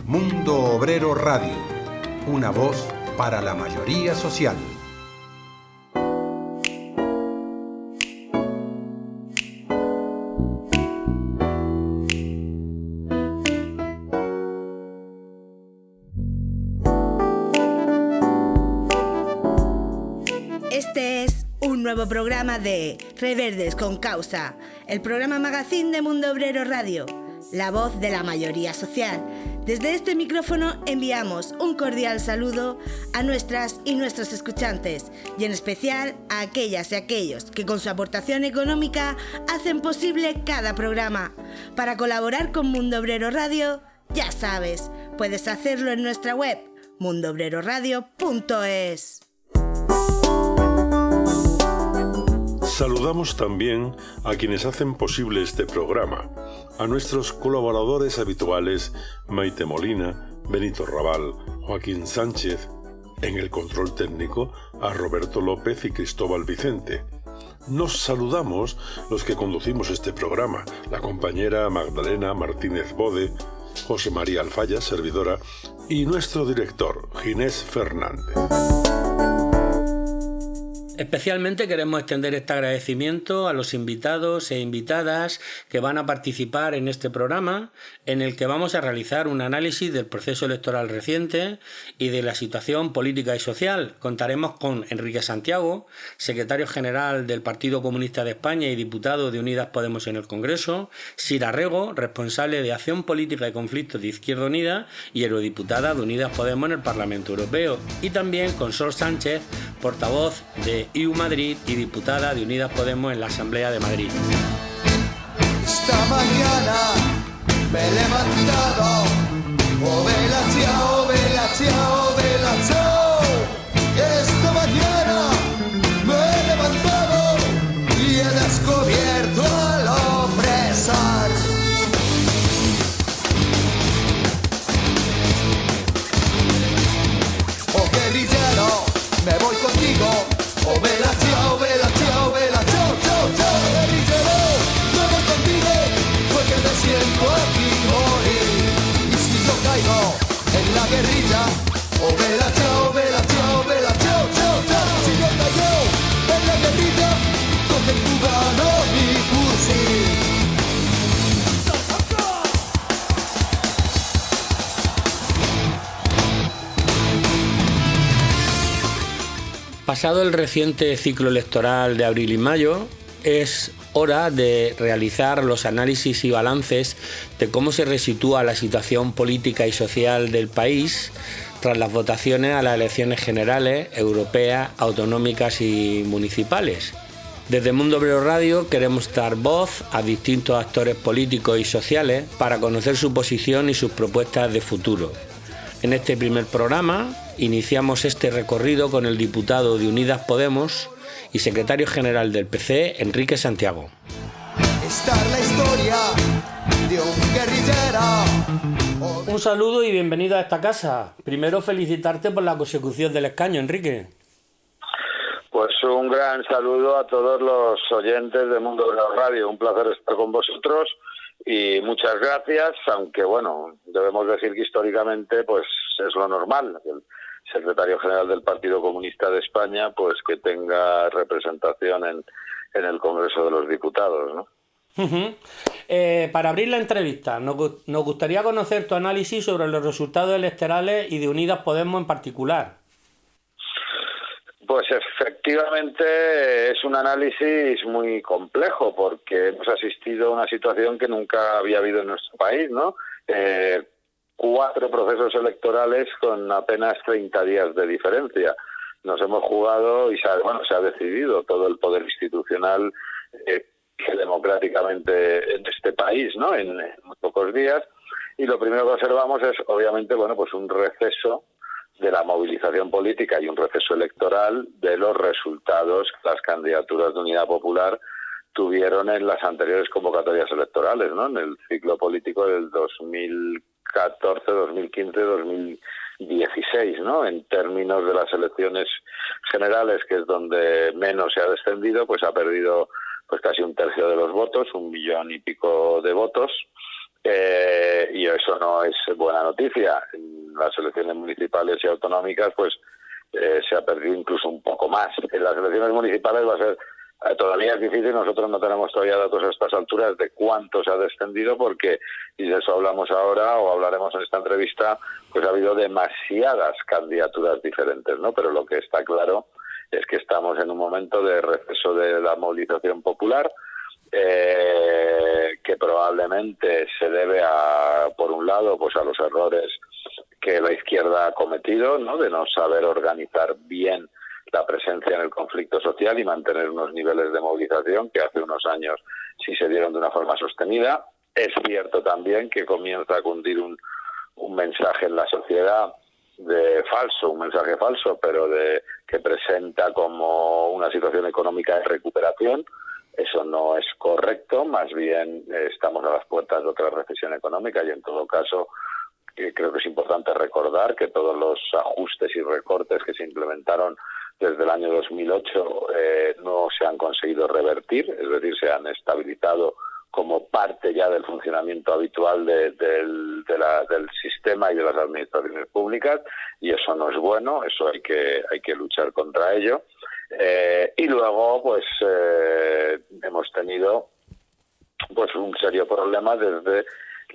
Mundo Obrero Radio, una voz para la mayoría social. Este es un nuevo programa de Reverdes con Causa, el programa magazine de Mundo Obrero Radio, la voz de la mayoría social. Desde este micrófono enviamos un cordial saludo a nuestras y nuestros escuchantes y en especial a aquellas y aquellos que con su aportación económica hacen posible cada programa. Para colaborar con Mundo Obrero Radio, ya sabes, puedes hacerlo en nuestra web mundoobreradio.es. Saludamos también a quienes hacen posible este programa, a nuestros colaboradores habituales Maite Molina, Benito Raval, Joaquín Sánchez, en el control técnico a Roberto López y Cristóbal Vicente. Nos saludamos los que conducimos este programa, la compañera Magdalena Martínez Bode, José María Alfaya, servidora, y nuestro director, Ginés Fernández. Especialmente queremos extender este agradecimiento a los invitados e invitadas que van a participar en este programa, en el que vamos a realizar un análisis del proceso electoral reciente y de la situación política y social. Contaremos con Enrique Santiago, secretario general del Partido Comunista de España y diputado de Unidas Podemos en el Congreso, Sira Rego, responsable de Acción Política y Conflictos de Izquierda Unida y eurodiputada de Unidas Podemos en el Parlamento Europeo, y también con Sol Sánchez, portavoz de IU Madrid y diputada de Unidas Podemos en la Asamblea de Madrid. Esta mañana me he levantado, oh vela chao, vela chao, vela chao. Esta mañana me he levantado y he descubierto al opresor. Oh guerrillero, me voy contigo. Oh vela chao, vela chao, vela chao, chao, chao. Guerrillero, me voy contigo, porque me siento aquí morir. Y si yo caigo en la guerrilla, oh vela chao, vela chao, vela chao, chao, chao. Si yo caigo en la guerrilla, coge el cubano mi fusil. Pasado el reciente ciclo electoral de abril y mayo, es hora de realizar los análisis y balances de cómo se resitúa la situación política y social del país tras las votaciones a las elecciones generales, europeas, autonómicas y municipales. Desde Mundo Obrero Radio queremos dar voz a distintos actores políticos y sociales para conocer su posición y sus propuestas de futuro. En este primer programa iniciamos este recorrido con el diputado de Unidas Podemos y secretario general del PC, Enrique Santiago. Esta es la historia de un guerrillero. Un saludo y bienvenido a esta casa. Primero felicitarte por la consecución del escaño, Enrique. Pues un gran saludo a todos los oyentes de Mundo Obrero Radio. Un placer estar con vosotros. Y muchas gracias, aunque bueno, debemos decir que históricamente pues es lo normal, el secretario general del Partido Comunista de España pues que tenga representación en el Congreso de los Diputados, ¿no? Para abrir la entrevista, nos gustaría conocer tu análisis sobre los resultados electorales y de Unidas Podemos en particular. Pues efectivamente es un análisis muy complejo porque hemos asistido a una situación que nunca había habido en nuestro país, ¿no? 4 procesos electorales con apenas 30 días de diferencia. Nos hemos jugado y se ha decidido todo el poder institucional democráticamente en este país, ¿no? En muy pocos días. Y lo primero que observamos es, obviamente, bueno, pues un receso de la movilización política y un receso electoral de los resultados que las candidaturas de Unidad Popular tuvieron en las anteriores convocatorias electorales, ¿no? En el ciclo político del 2014, 2015, 2016, ¿no? En términos de las elecciones generales, que es donde menos se ha descendido, pues ha perdido pues casi un tercio de los votos, 1 millón y pico de votos, y eso no es buena noticia. En las elecciones municipales y autonómicas pues se ha perdido incluso un poco más. En las elecciones municipales va a ser todavía es difícil, nosotros no tenemos todavía datos a estas alturas de cuánto se ha descendido, porque, y de eso hablamos ahora o hablaremos en esta entrevista, pues ha habido demasiadas candidaturas diferentes, ¿no? Pero lo que está claro es que estamos en un momento de receso de la movilización popular, que probablemente se debe por un lado, pues a los errores que la izquierda ha cometido, ¿no? De no saber organizar bien la presencia en el conflicto social y mantener unos niveles de movilización que hace unos años sí se dieron de una forma sostenida. Es cierto también que comienza a cundir un mensaje en la sociedad un mensaje falso, pero que presenta como una situación económica de recuperación. Eso no es correcto, más bien estamos a las puertas de otra recesión económica y en todo caso creo que es importante recordar que todos los ajustes y recortes que se implementaron desde el año 2008 no se han conseguido revertir, es decir, se han estabilizado como parte ya del funcionamiento habitual del sistema y de las administraciones públicas, y eso no es bueno, eso hay que luchar contra ello. Y luego pues hemos tenido pues un serio problema desde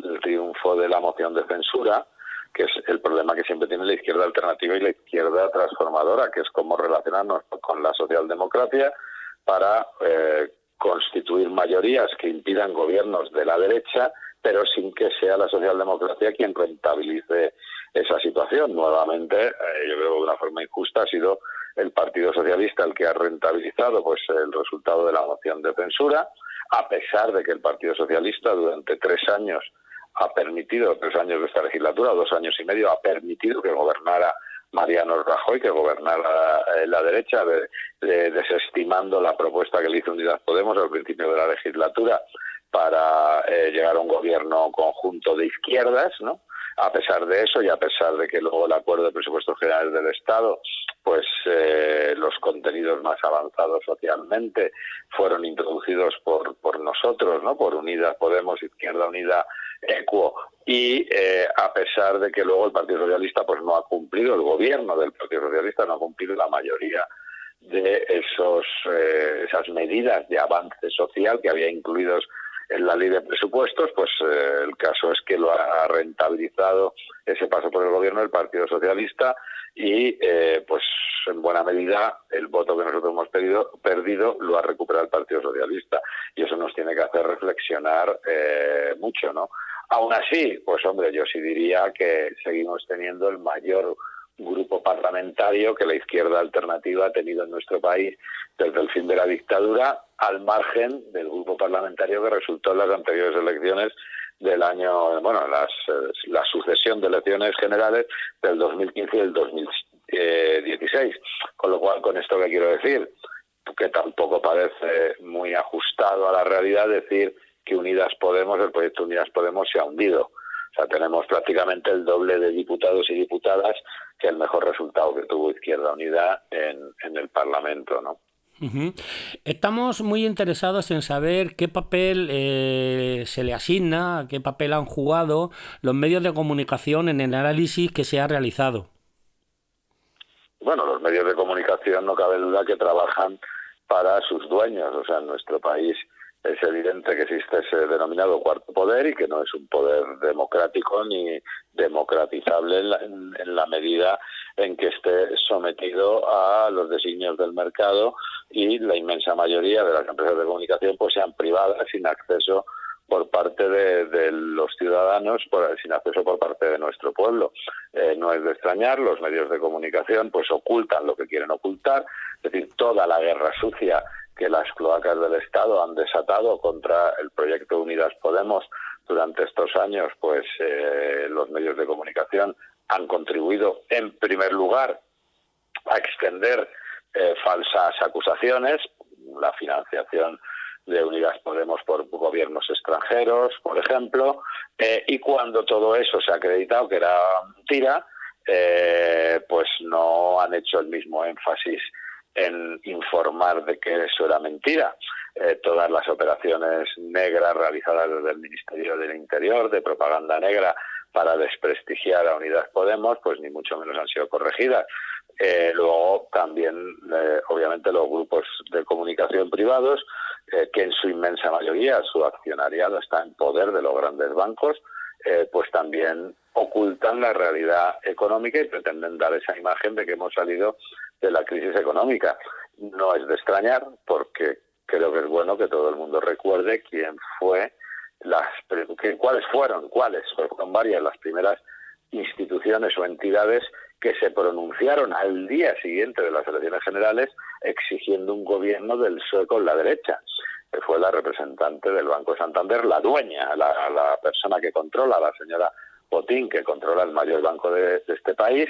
el triunfo de la moción de censura, que es el problema que siempre tiene la izquierda alternativa y la izquierda transformadora, que es cómo relacionarnos con la socialdemocracia para constituir mayorías que impidan gobiernos de la derecha, pero sin que sea la socialdemocracia quien rentabilice esa situación. Nuevamente, yo creo que de una forma injusta ha sido el Partido Socialista el que ha rentabilizado pues el resultado de la moción de censura, a pesar de que el Partido Socialista durante 3 años ha permitido, 3 años de esta legislatura, 2 años y medio, ha permitido que gobernara Mariano Rajoy, que gobernara la derecha, desestimando la propuesta que le hizo Unidas Podemos al principio de la legislatura para llegar a un gobierno conjunto de izquierdas, ¿no? A pesar de eso y a pesar de que luego el acuerdo de presupuestos generales del Estado, pues los contenidos más avanzados socialmente fueron introducidos por nosotros, ¿no? Por Unidas Podemos, Izquierda Unida, Equo, y a pesar de que luego el Partido Socialista pues no ha cumplido, el gobierno del Partido Socialista no ha cumplido la mayoría de esas medidas de avance social que había incluidos en la ley de presupuestos, pues el caso es que lo ha rentabilizado ese paso por el gobierno del Partido Socialista y pues en buena medida el voto que nosotros hemos perdido lo ha recuperado el Partido Socialista, y eso nos tiene que hacer reflexionar mucho, ¿no? Aún así, pues hombre, yo sí diría que seguimos teniendo el mayor grupo parlamentario que la izquierda alternativa ha tenido en nuestro país desde el fin de la dictadura, al margen del grupo parlamentario que resultó en las anteriores elecciones del año, bueno, la sucesión de elecciones generales del 2015 y del 2016. Con lo cual, con esto que quiero decir, que tampoco parece muy ajustado a la realidad decir que Unidas Podemos, el proyecto Unidas Podemos se ha hundido. O sea, tenemos prácticamente el doble de diputados y diputadas que el mejor resultado que tuvo Izquierda Unida en el Parlamento, ¿no? Uh-huh. Estamos muy interesados en saber qué papel se le asigna, qué papel han jugado los medios de comunicación en el análisis que se ha realizado. Bueno, los medios de comunicación no cabe duda que trabajan para sus dueños. O sea, en nuestro país es evidente que existe ese denominado cuarto poder y que no es un poder democrático ni democratizable en la medida en que esté sometido a los designios del mercado, y la inmensa mayoría de las empresas de comunicación pues sean privadas, sin acceso por parte de los ciudadanos, sin acceso por parte de nuestro pueblo. No es de extrañar, los medios de comunicación pues ocultan lo que quieren ocultar, es decir, toda la guerra sucia que las cloacas del Estado han desatado contra el proyecto Unidas Podemos durante estos años, pues los medios de comunicación han contribuido en primer lugar a extender falsas acusaciones, la financiación de Unidas Podemos por gobiernos extranjeros, por ejemplo, y cuando todo eso se ha acreditado que era mentira, pues no han hecho el mismo énfasis en informar de que eso era mentira. Todas las operaciones negras realizadas desde el Ministerio del Interior, de propaganda negra para desprestigiar a Unidas Podemos, pues ni mucho menos han sido corregidas. Luego también, obviamente, los grupos de comunicación privados, que en su inmensa mayoría su accionariado está en poder de los grandes bancos, pues también ocultan la realidad económica y pretenden dar esa imagen de que hemos salido de la crisis económica. No es de extrañar, porque creo que es bueno que todo el mundo recuerde quién fue, cuáles fueron varias las primeras instituciones o entidades que se pronunciaron al día siguiente de las elecciones generales exigiendo un gobierno del PSOE con la derecha. Que fue la representante del Banco Santander, la dueña, la persona que controla, la señora Botín, que controla el mayor banco de este país,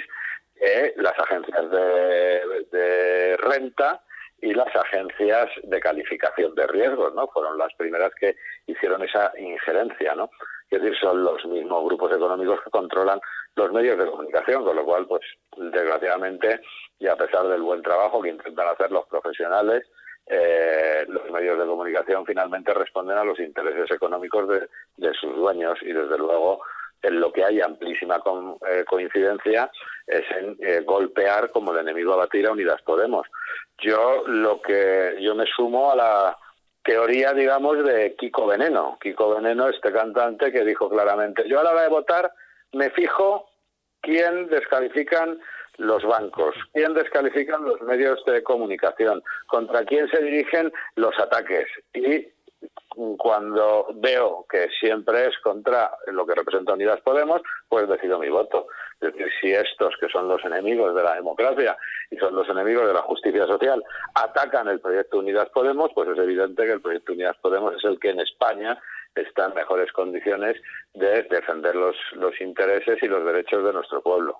las agencias de renta y las agencias de calificación de riesgos, ¿no? Fueron las primeras que hicieron esa injerencia, ¿no? Es decir, son los mismos grupos económicos que controlan los medios de comunicación, con lo cual, pues, desgraciadamente, y a pesar del buen trabajo que intentan hacer los profesionales, los medios de comunicación finalmente responden a los intereses económicos de sus dueños, y desde luego en lo que hay amplísima coincidencia es en golpear como el enemigo a batir a Unidas Podemos. Yo me sumo a la teoría, digamos, de Kiko Veneno. Kiko Veneno, este cantante que dijo claramente: yo a la hora de votar me fijo quién descalifican los bancos, quién descalifican los medios de comunicación, contra quién se dirigen los ataques, y cuando veo que siempre es contra lo que representa Unidas Podemos, pues decido mi voto. Es decir, si estos, que son los enemigos de la democracia y son los enemigos de la justicia social, atacan el proyecto Unidas Podemos, pues es evidente que el proyecto Unidas Podemos es el que en España está en mejores condiciones de defender los intereses y los derechos de nuestro pueblo.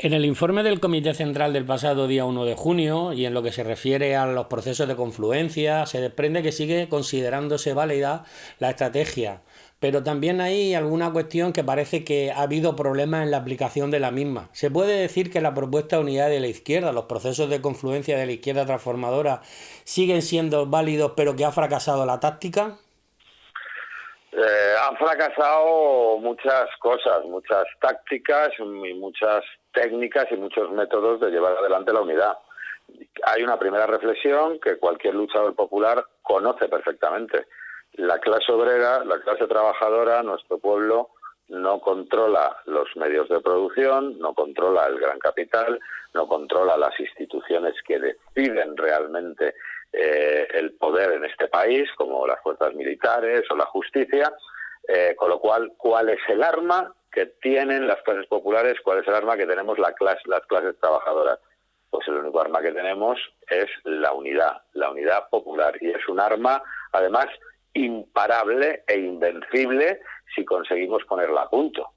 En el informe del Comité Central del pasado día 1 de junio y en lo que se refiere a los procesos de confluencia, se desprende que sigue considerándose válida la estrategia, pero también hay alguna cuestión que parece que ha habido problemas en la aplicación de la misma. ¿Se puede decir que la propuesta de unidad de la izquierda, los procesos de confluencia de la izquierda transformadora, siguen siendo válidos, pero que ha fracasado la táctica? Han fracasado muchas cosas, muchas tácticas y muchas técnicas y muchos métodos de llevar adelante la unidad. Hay una primera reflexión que cualquier luchador popular conoce perfectamente. La clase obrera, la clase trabajadora, nuestro pueblo, no controla los medios de producción, no controla el gran capital, no controla las instituciones que deciden realmente el poder en este país, como las fuerzas militares o la justicia, con lo cual, ¿cuál es el arma que tienen las clases populares? ¿Cuál es el arma que tenemos las clases trabajadoras? Pues el único arma que tenemos es la unidad popular, y es un arma, además, imparable e invencible si conseguimos ponerla a punto.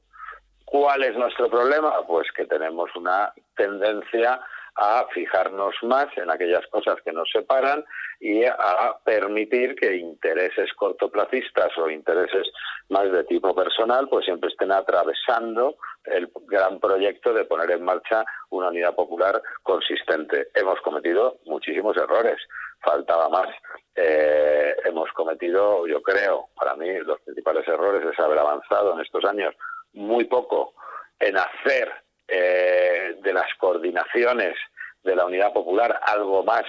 ¿Cuál es nuestro problema? Pues que tenemos una tendencia a fijarnos más en aquellas cosas que nos separan y a permitir que intereses cortoplacistas o intereses más de tipo personal pues siempre estén atravesando el gran proyecto de poner en marcha una unidad popular consistente. Hemos cometido muchísimos errores, faltaba más. Hemos cometido, yo creo, para mí los principales errores es haber avanzado en estos años muy poco en hacer de las coordinaciones de la unidad popular algo más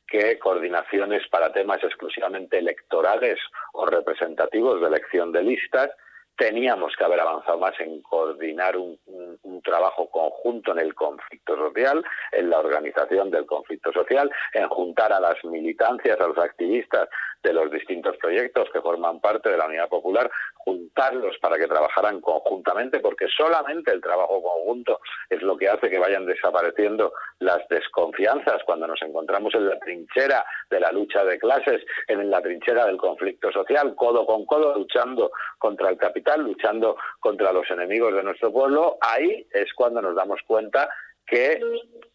que coordinaciones para temas exclusivamente electorales o representativos de elección de listas. Teníamos que haber avanzado más en coordinar un trabajo conjunto en el conflicto social, en la organización del conflicto social, en juntar a las militancias, a los activistas de los distintos proyectos que forman parte de la Unidad Popular, juntarlos para que trabajaran conjuntamente, porque solamente el trabajo conjunto es lo que hace que vayan desapareciendo las desconfianzas cuando nos encontramos en la trinchera de la lucha de clases, en la trinchera del conflicto social, codo con codo, luchando contra el capital, luchando contra los enemigos de nuestro pueblo. Ahí es cuando nos damos cuenta que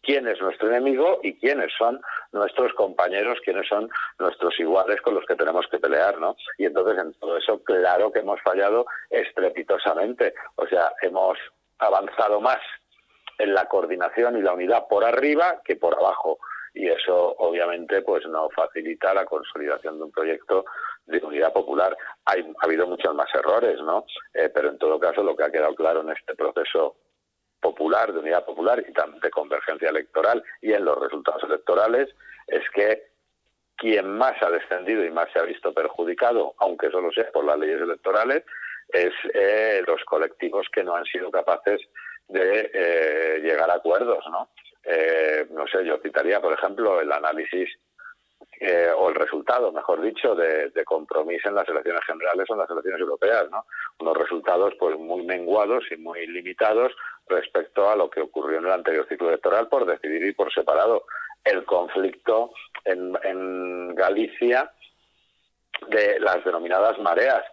quién es nuestro enemigo y quiénes son nuestros compañeros, quiénes son nuestros iguales con los que tenemos que pelear, ¿no? Y entonces en todo eso, claro que hemos fallado estrepitosamente. O sea, hemos avanzado más en la coordinación y la unidad por arriba que por abajo. y eso obviamente pues no facilita la consolidación de un proyecto de unidad popular. Ha habido muchos más errores, ¿no? Pero en todo caso lo que ha quedado claro en este proceso popular, de unidad popular y también de convergencia electoral y en los resultados electorales, es que quien más ha descendido y más se ha visto perjudicado, aunque solo sea por las leyes electorales, es los colectivos que no han sido capaces de llegar a acuerdos, ¿no? No sé, yo citaría, por ejemplo, el análisis o el resultado, mejor dicho, de Compromís en las elecciones generales o en las elecciones europeas, ¿no? Unos resultados pues muy menguados y muy limitados respecto a lo que ocurrió en el anterior ciclo electoral por decidir ir por separado. El conflicto en Galicia de las denominadas mareas.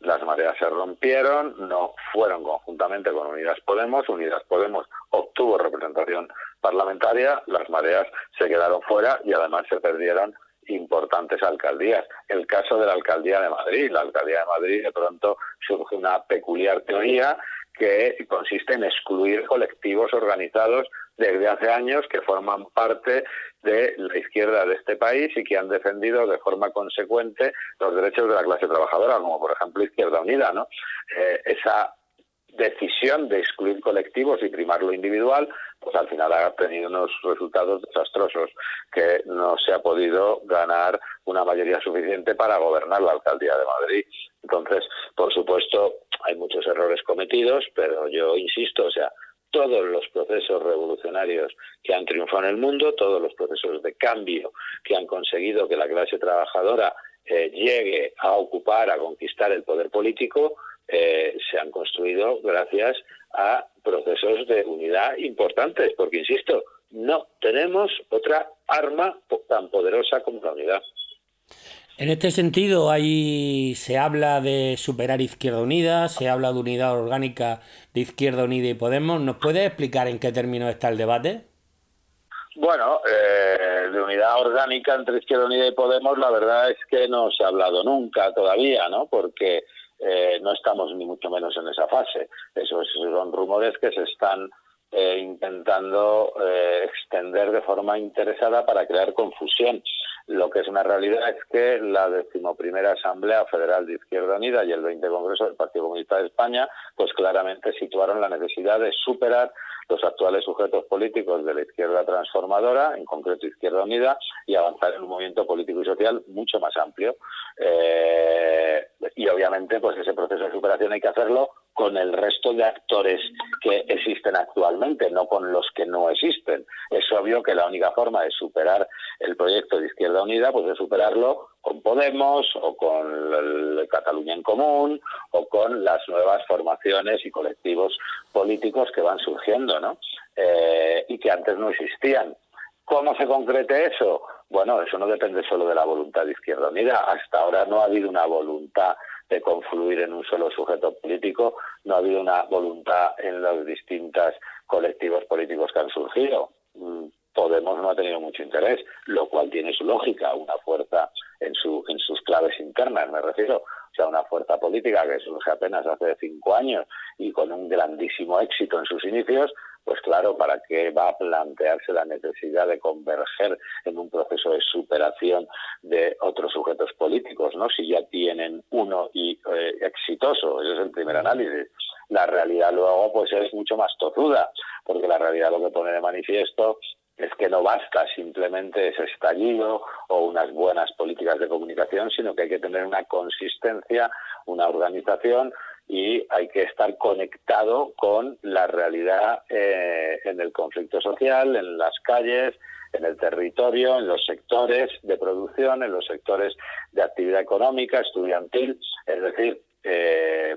Las mareas se rompieron, no fueron conjuntamente con Unidas Podemos. Unidas Podemos obtuvo representación parlamentaria, las mareas se quedaron fuera y además se perdieron importantes alcaldías. El caso de la Alcaldía de Madrid. La Alcaldía de Madrid, de pronto surge una peculiar teoría que consiste en excluir colectivos organizados desde hace años que forman parte de la izquierda de este país y que han defendido de forma consecuente los derechos de la clase trabajadora, como por ejemplo Izquierda Unida, ¿no? Esa decisión de excluir colectivos y primar lo individual, pues al final ha tenido unos resultados desastrosos, que no se ha podido ganar una mayoría suficiente para gobernar la Alcaldía de Madrid. Entonces, por supuesto, hay muchos errores cometidos, pero yo insisto, o sea, todos los procesos revolucionarios que han triunfado en el mundo, todos los procesos de cambio que han conseguido que la clase trabajadora llegue a ocupar, a conquistar el poder político, se han construido gracias a procesos de unidad importantes, porque, insisto, no tenemos otra arma tan poderosa como la unidad. En este sentido, se habla de superar Izquierda Unida, se habla de unidad orgánica de Izquierda Unida y Podemos. ¿Nos puedes explicar en qué términos está el debate? Bueno, de unidad orgánica entre Izquierda Unida y Podemos, la verdad es que no se ha hablado nunca todavía, ¿no? Porque no estamos ni mucho menos en esa fase. Esos son rumores que se están intentando extender de forma interesada para crear confusión. Lo que es una realidad es que la 11ª Asamblea Federal de Izquierda Unida y el 20 Congreso del Partido Comunista de España pues claramente situaron la necesidad de superar los actuales sujetos políticos de la izquierda transformadora, en concreto Izquierda Unida, y avanzar en un movimiento político y social mucho más amplio. Y obviamente pues ese proceso de superación hay que hacerlo con el resto de actores que existen actualmente, no con los que no existen. Es obvio que la única forma de superar el proyecto de Izquierda Unida pues es superarlo con Podemos o con el Cataluña en Común o con las nuevas formaciones y colectivos políticos que van surgiendo, ¿no? Y que antes no existían. ¿Cómo se concrete eso? Bueno, eso no depende solo de la voluntad de Izquierda Unida. Hasta ahora no ha habido una voluntad de confluir en un solo sujeto político, no ha habido una voluntad en los distintos colectivos políticos que han surgido. Podemos no ha tenido mucho interés, lo cual tiene su lógica, una fuerza en sus claves internas, me refiero. O sea, una fuerza política que surge apenas hace 5 años y con un grandísimo éxito en sus inicios, pues claro, ¿para qué va a plantearse la necesidad de converger en un proceso de superación de otros sujetos políticos, ¿no? Si ya tienen uno y exitoso, ese es el primer análisis. La realidad luego pues es mucho más tozuda, porque la realidad lo que pone de manifiesto es que no basta simplemente ese estallido o unas buenas políticas de comunicación, sino que hay que tener una consistencia, una organización y hay que estar conectado con la realidad en el conflicto social, en las calles, en el territorio, en los sectores de producción, en los sectores de actividad económica, estudiantil, es decir,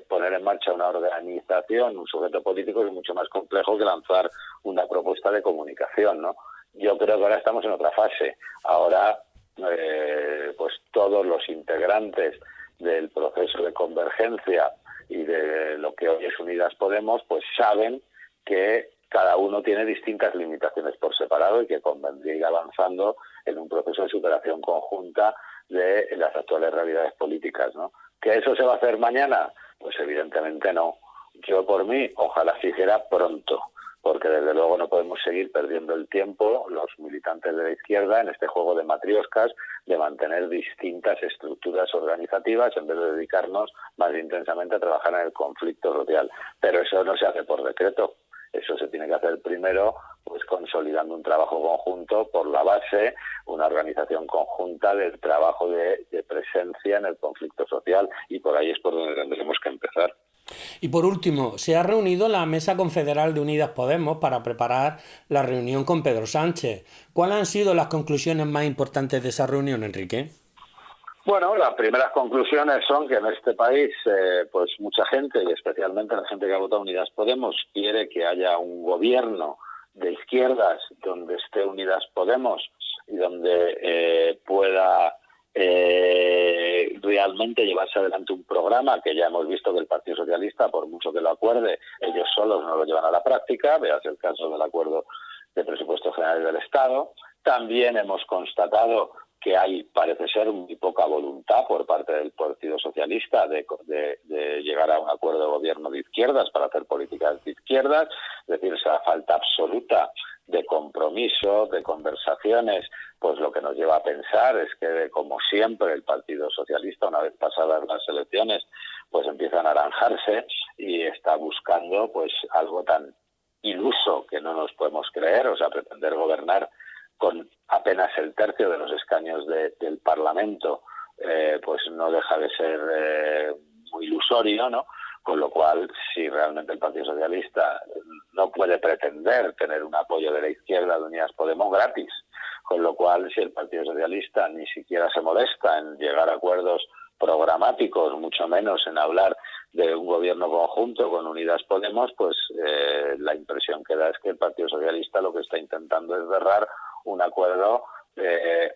poner en marcha una organización, un sujeto político es mucho más complejo que lanzar una propuesta de comunicación, ¿no? Yo creo que ahora estamos en otra fase. Ahora, pues todos los integrantes del proceso de convergencia y de lo que hoy es Unidas Podemos, pues saben que cada uno tiene distintas limitaciones por separado y que convendría ir avanzando en un proceso de superación conjunta de las actuales realidades políticas, ¿no? ¿Que eso se va a hacer mañana? Pues evidentemente no. Yo por mí, ojalá se hiciera pronto, porque desde luego no podemos seguir perdiendo el tiempo los militantes de la izquierda en este juego de matrioscas de mantener distintas estructuras organizativas en vez de dedicarnos más intensamente a trabajar en el conflicto social. Pero eso no se hace por decreto. Eso se tiene que hacer primero, pues consolidando un trabajo conjunto por la base, una organización conjunta del trabajo de presencia en el conflicto social, y por ahí es por donde tendremos que empezar. Y por último, se ha reunido la Mesa Confederal de Unidas Podemos para preparar la reunión con Pedro Sánchez. ¿Cuáles han sido las conclusiones más importantes de esa reunión, Enrique? Bueno, las primeras conclusiones son que en este país, pues mucha gente, y especialmente la gente que ha votado Unidas Podemos, quiere que haya un gobierno de izquierdas donde esté Unidas Podemos y donde pueda realmente llevarse adelante un programa que ya hemos visto que el Partido Socialista, por mucho que lo acuerde, ellos solos no lo llevan a la práctica. Veas el caso del acuerdo de presupuestos generales del Estado. También hemos constatado que hay, parece ser, muy poca voluntad por parte del Partido Socialista de llegar a un acuerdo de gobierno de izquierdas para hacer políticas de izquierdas. Es decir, esa falta absoluta de compromiso, de conversaciones, pues lo que nos lleva a pensar es que, como siempre, el Partido Socialista, una vez pasadas las elecciones, pues empieza a naranjarse y está buscando pues algo tan iluso que no nos podemos creer, o sea, pretender gobernar con apenas el tercio de los escaños del Parlamento, pues no deja de ser muy ilusorio, ¿no? Con lo cual, si realmente el Partido Socialista no puede pretender tener un apoyo de la izquierda de Unidas Podemos gratis, con lo cual, si el Partido Socialista ni siquiera se molesta en llegar a acuerdos programáticos, mucho menos en hablar de un gobierno conjunto con Unidas Podemos, pues la impresión que da es que el Partido Socialista lo que está intentando es cerrar un acuerdo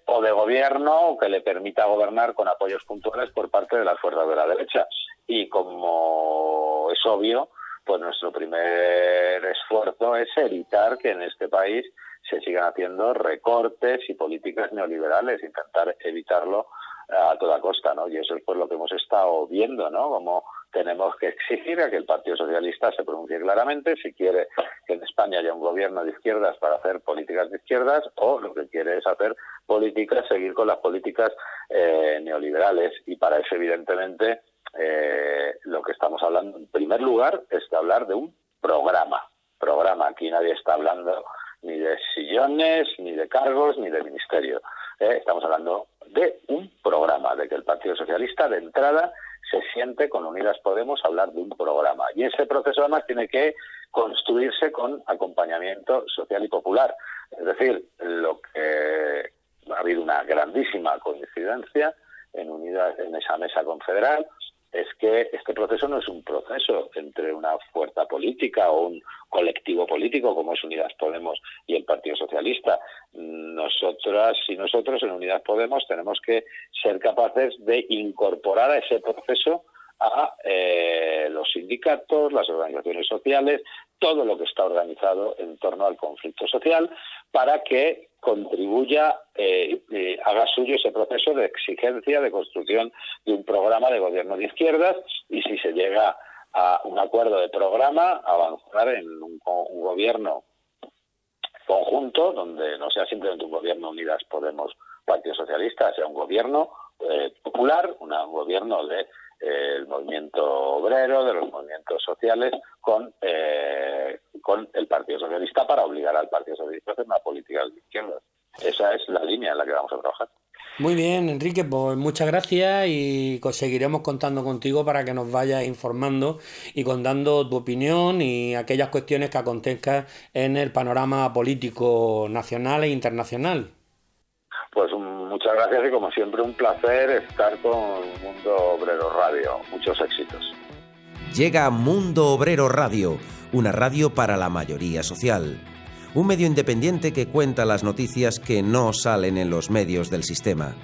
o de gobierno que le permita gobernar con apoyos puntuales por parte de las fuerzas de la derecha. Y como es obvio, pues nuestro primer esfuerzo es evitar que en este país se sigan haciendo recortes y políticas neoliberales, intentar evitarlo a toda costa, ¿no? Y eso es pues lo que hemos estado viendo, ¿no? Como tenemos que exigir a que el Partido Socialista se pronuncie claramente si quiere que en España haya un gobierno de izquierdas para hacer políticas de izquierdas, o lo que quiere es hacer políticas, seguir con las políticas neoliberales. Y para eso, evidentemente, lo que estamos hablando en primer lugar es de hablar de un programa. Aquí nadie está hablando ni de sillones, ni de cargos, ni de ministerio. Estamos hablando de un programa, de que el Partido Socialista de entrada se siente con Unidas Podemos a hablar de un programa. Y ese proceso además tiene que construirse con acompañamiento social y popular. Es decir, lo que ha habido una grandísima coincidencia en esa mesa confederal es que este proceso no es un proceso entre una fuerza política o un colectivo político como es Unidas Podemos y el Partido Socialista. Nosotras y nosotros en Unidas Podemos tenemos que ser capaces de incorporar a ese proceso a los sindicatos, las organizaciones sociales, todo lo que está organizado en torno al conflicto social, para que contribuya, haga suyo ese proceso de exigencia, de construcción de un programa de gobierno de izquierdas, y si se llega a un acuerdo de programa, avanzar en un gobierno conjunto, donde no sea simplemente un gobierno Unidas Podemos Partido Socialista, sea un gobierno popular, un gobierno de el movimiento obrero, de los movimientos sociales, con el Partido Socialista, para obligar al Partido Socialista a hacer una política de izquierda. Esa es la línea en la que vamos a trabajar. Muy bien, Enrique, pues muchas gracias, y seguiremos contando contigo para que nos vayas informando y contando tu opinión y aquellas cuestiones que acontezcan en el panorama político nacional e internacional. Pues muchas gracias, y como siempre un placer estar con Mundo Obrero Radio. Muchos éxitos. Llega Mundo Obrero Radio, una radio para la mayoría social. Un medio independiente que cuenta las noticias que no salen en los medios del sistema.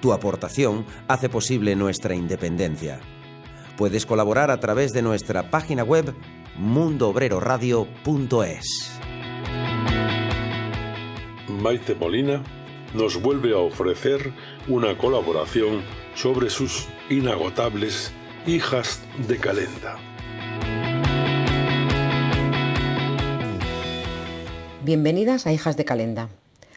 Tu aportación hace posible nuestra independencia. Puedes colaborar a través de nuestra página web mundoobreradio.es. Maite Molina nos vuelve a ofrecer una colaboración sobre sus inagotables Hijas de Calenda. Bienvenidas a Hijas de Calenda.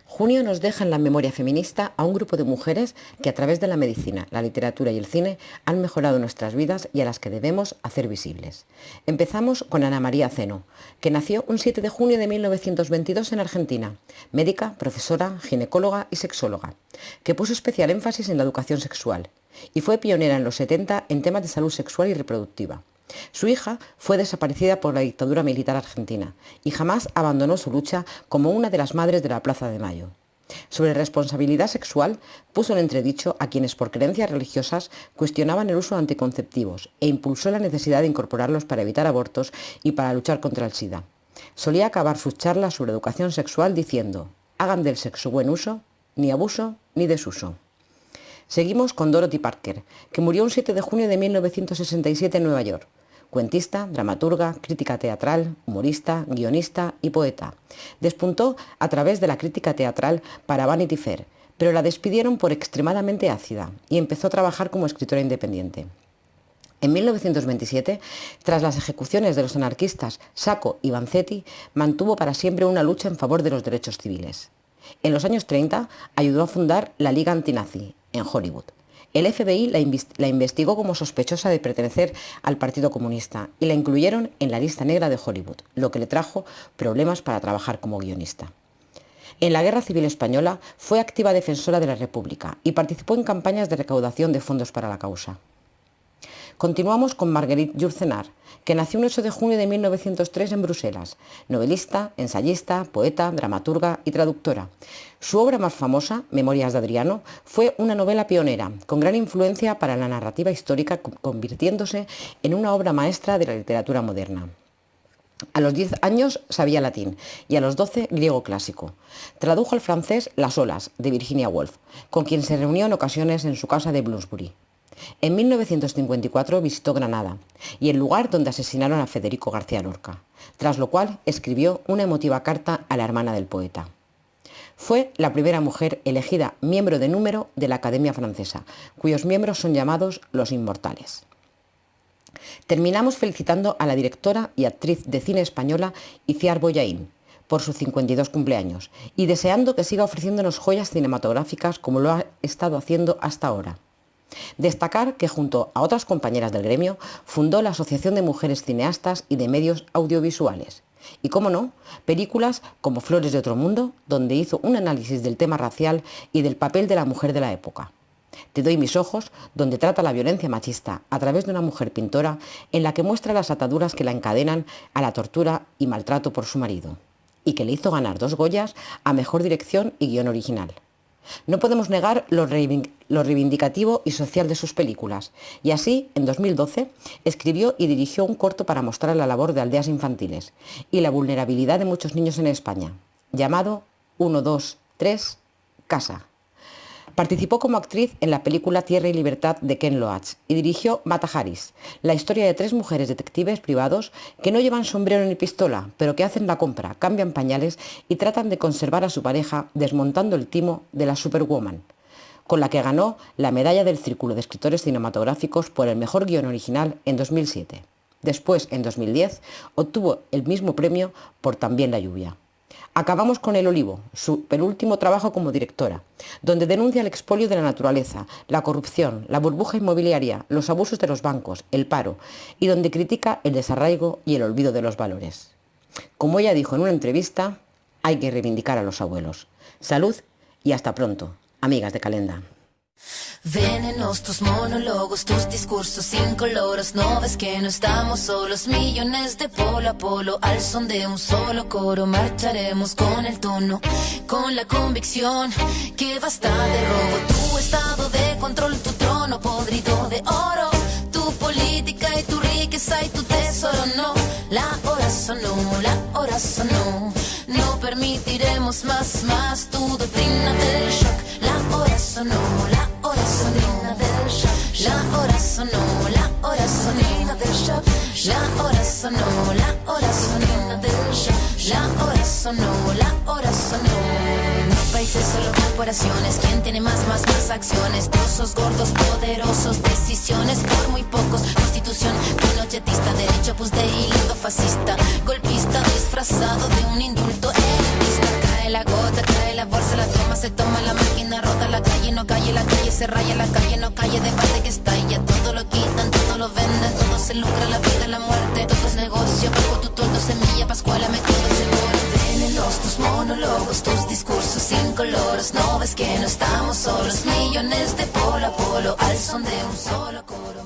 Junio nos deja en la memoria feminista a un grupo de mujeres que a través de la medicina, la literatura y el cine han mejorado nuestras vidas y a las que debemos hacer visibles. Empezamos con Ana María Zeno, que nació un 7 de junio de 1922 en Argentina, médica, profesora, ginecóloga y sexóloga, que puso especial énfasis en la educación sexual y fue pionera en los 70 en temas de salud sexual y reproductiva. Su hija fue desaparecida por la dictadura militar argentina y jamás abandonó su lucha como una de las madres de la Plaza de Mayo. Sobre responsabilidad sexual, puso en entredicho a quienes por creencias religiosas cuestionaban el uso de anticonceptivos e impulsó la necesidad de incorporarlos para evitar abortos y para luchar contra el SIDA. Solía acabar sus charlas sobre educación sexual diciendo: hagan del sexo buen uso, ni abuso ni desuso. Seguimos con Dorothy Parker, que murió un 7 de junio de 1967 en Nueva York. Cuentista, dramaturga, crítica teatral, humorista, guionista y poeta. Despuntó a través de la crítica teatral para Vanity Fair, pero la despidieron por extremadamente ácida y empezó a trabajar como escritora independiente. En 1927, tras las ejecuciones de los anarquistas Sacco y Vanzetti, mantuvo para siempre una lucha en favor de los derechos civiles. En los años 30 ayudó a fundar la Liga Antinazi en Hollywood. El FBI la investigó como sospechosa de pertenecer al Partido Comunista y la incluyeron en la lista negra de Hollywood, lo que le trajo problemas para trabajar como guionista. En la Guerra Civil Española fue activa defensora de la República y participó en campañas de recaudación de fondos para la causa. Continuamos con Marguerite Yourcenar, que nació un 8 de junio de 1903 en Bruselas, novelista, ensayista, poeta, dramaturga y traductora. Su obra más famosa, Memorias de Adriano, fue una novela pionera, con gran influencia para la narrativa histórica, convirtiéndose en una obra maestra de la literatura moderna. A los 10 años sabía latín y a los 12 griego clásico. Tradujo al francés Las olas, de Virginia Woolf, con quien se reunió en ocasiones en su casa de Bloomsbury. En 1954 visitó Granada y el lugar donde asesinaron a Federico García Lorca, tras lo cual escribió una emotiva carta a la hermana del poeta. Fue la primera mujer elegida miembro de número de la Academia Francesa, cuyos miembros son llamados los Inmortales. Terminamos felicitando a la directora y actriz de cine española Itziar Bollaín por su 52 cumpleaños y deseando que siga ofreciéndonos joyas cinematográficas como lo ha estado haciendo hasta ahora. Destacar que junto a otras compañeras del gremio fundó la Asociación de Mujeres Cineastas y de Medios Audiovisuales. Y cómo no, películas como Flores de otro mundo, donde hizo un análisis del tema racial y del papel de la mujer de la época. Te doy mis ojos, donde trata la violencia machista a través de una mujer pintora en la que muestra las ataduras que la encadenan a la tortura y maltrato por su marido, y que le hizo ganar 2 Goyas a Mejor Dirección y Guión Original. No podemos negar lo reivindicativo y social de sus películas, y así, en 2012, escribió y dirigió un corto para mostrar la labor de aldeas infantiles y la vulnerabilidad de muchos niños en España, llamado 1, 2, 3, Casa. Participó como actriz en la película Tierra y Libertad de Ken Loach y dirigió Mata Haris, la historia de 3 mujeres detectives privados que no llevan sombrero ni pistola, pero que hacen la compra, cambian pañales y tratan de conservar a su pareja desmontando el timo de la Superwoman, con la que ganó la medalla del Círculo de Escritores Cinematográficos por el mejor guión original en 2007. Después, en 2010, obtuvo el mismo premio por También la lluvia. Acabamos con El Olivo, su penúltimo trabajo como directora, donde denuncia el expolio de la naturaleza, la corrupción, la burbuja inmobiliaria, los abusos de los bancos, el paro, y donde critica el desarraigo y el olvido de los valores. Como ella dijo en una entrevista, hay que reivindicar a los abuelos. Salud y hasta pronto, amigas de Calenda. Venenos tus monólogos, tus discursos incoloros. No ves que no estamos solos, millones de polo a polo. Al son de un solo coro marcharemos con el tono, con la convicción que basta de robo. Tu estado de control, tu trono podrido de oro, tu política y tu riqueza y tu tesoro. No, la hora sonó, la hora sonó. No permitiremos más tu doctrina del shock. La hora sonó, la hora sonó del shock. La hora sonó, la hora sonó del shock. La hora sonó, la hora sonó del shock. La hora sonó, la hora sonó. No países, solo corporaciones. ¿Quién tiene más acciones? Trozos gordos, poderosos, decisiones por muy pocos. Constitución pinochetista, derecho pues de hilo fascista, golpista disfrazado de un indulto elitista. se toma la máquina, rota la calle se raya, la calle no calle, debate que estalla, todo lo quitan, todo lo venden, todo se lucra, la vida, la muerte, todo es negocio, bajo tu toldo, semilla, pascuala, me quedo seguro. Venenos tus monólogos, tus discursos incoloros, no ves que no estamos solos, millones de polo a polo, al son de un solo coro.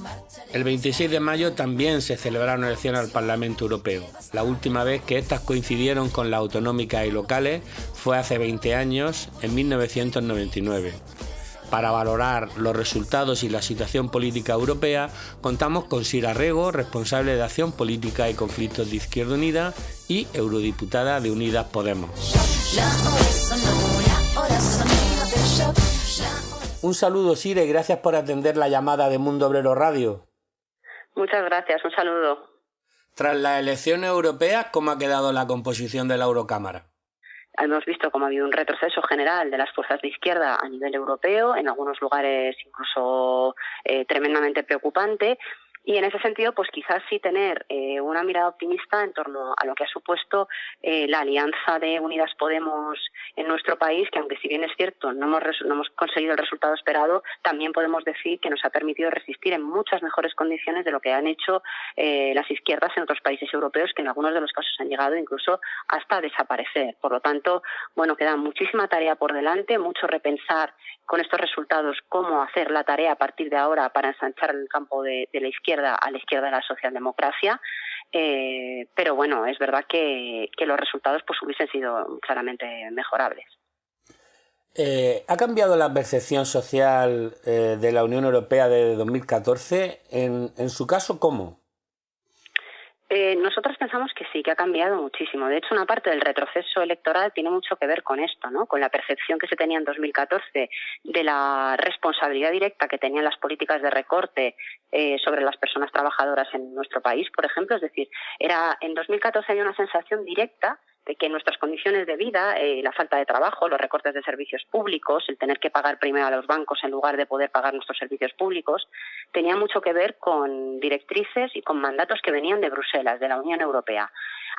El 26 de mayo también se celebraron elecciones al Parlamento Europeo. La última vez que estas coincidieron con las autonómicas y locales fue hace 20 años, en 1999. Para valorar los resultados y la situación política europea, contamos con Sira Rego, responsable de Acción Política y Conflictos de Izquierda Unida y eurodiputada de Unidas Podemos. Un saludo, Sira, y gracias por atender la llamada de Mundo Obrero Radio. Muchas gracias, un saludo. Tras las elecciones europeas, ¿cómo ha quedado la composición de la Eurocámara? Hemos visto cómo ha habido un retroceso general de las fuerzas de izquierda a nivel europeo, en algunos lugares incluso tremendamente preocupante. Y en ese sentido, pues quizás sí tener una mirada optimista en torno a lo que ha supuesto la alianza de Unidas Podemos en nuestro país, que aunque si bien es cierto no hemos conseguido el resultado esperado, también podemos decir que nos ha permitido resistir en muchas mejores condiciones de lo que han hecho las izquierdas en otros países europeos, que en algunos de los casos han llegado incluso hasta desaparecer. Por lo tanto, bueno, queda muchísima tarea por delante, mucho repensar con estos resultados cómo hacer la tarea a partir de ahora para ensanchar el campo de la izquierda a la izquierda de la socialdemocracia, pero bueno, es verdad que los resultados pues hubiesen sido claramente mejorables. ¿Ha cambiado la percepción social de la Unión Europea desde 2014? En su caso, ¿cómo? Nosotros pensamos que sí, que ha cambiado muchísimo. De hecho, una parte del retroceso electoral tiene mucho que ver con esto, ¿no? Con la percepción que se tenía en 2014 de la responsabilidad directa que tenían las políticas de recorte sobre las personas trabajadoras en nuestro país, por ejemplo. Es decir, en 2014 había una sensación directa de que nuestras condiciones de vida, la falta de trabajo, los recortes de servicios públicos, el tener que pagar primero a los bancos en lugar de poder pagar nuestros servicios públicos, tenía mucho que ver con directrices y con mandatos que venían de Bruselas, de la Unión Europea.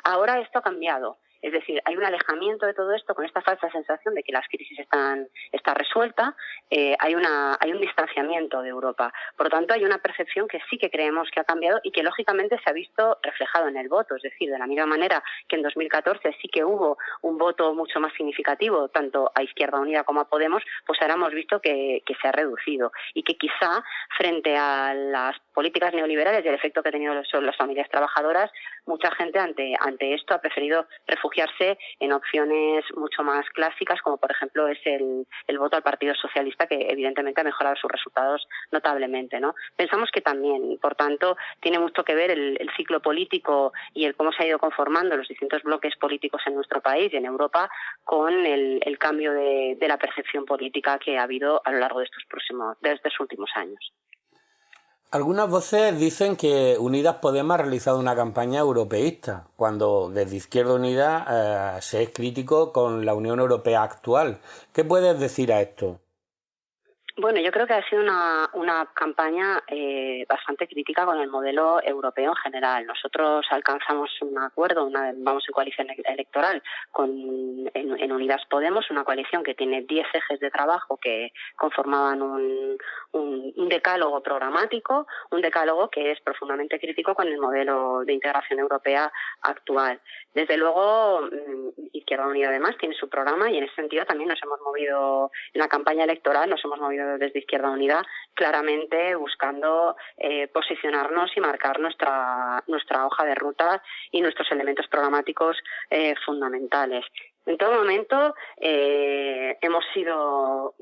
Ahora esto ha cambiado. Es decir, hay un alejamiento de todo esto con esta falsa sensación de que la crisis está resuelta, hay un distanciamiento de Europa. Por lo tanto, hay una percepción que sí que creemos que ha cambiado y que lógicamente se ha visto reflejado en el voto. Es decir, de la misma manera que en 2014 sí que hubo un voto mucho más significativo, tanto a Izquierda Unida como a Podemos, pues ahora hemos visto que se ha reducido y que quizá frente a las políticas neoliberales y el efecto que ha tenido sobre las familias trabajadoras, mucha gente ante esto ha preferido refugiarse en opciones mucho más clásicas, como por ejemplo es el voto al Partido Socialista, que evidentemente ha mejorado sus resultados notablemente, ¿no? Pensamos que también, por tanto, tiene mucho que ver el ciclo político y el cómo se ha ido conformando los distintos bloques políticos en nuestro país y en Europa con el cambio de la percepción política que ha habido a lo largo de estos últimos años. Algunas voces dicen que Unidas Podemos ha realizado una campaña europeísta, cuando desde Izquierda Unida se es crítico con la Unión Europea actual. ¿Qué puedes decir a esto? Bueno, yo creo que ha sido una campaña bastante crítica con el modelo europeo en general. Nosotros alcanzamos un acuerdo, vamos en coalición electoral en Unidas Podemos, una coalición que tiene 10 ejes de trabajo que conformaban un decálogo programático, un decálogo que es profundamente crítico con el modelo de integración europea actual. Desde luego, Izquierda Unida además tiene su programa y en ese sentido también nos hemos movido en la campaña electoral, nos hemos movido desde Izquierda Unida claramente buscando posicionarnos y marcar nuestra hoja de ruta y nuestros elementos programáticos fundamentales. En todo momento hemos tenido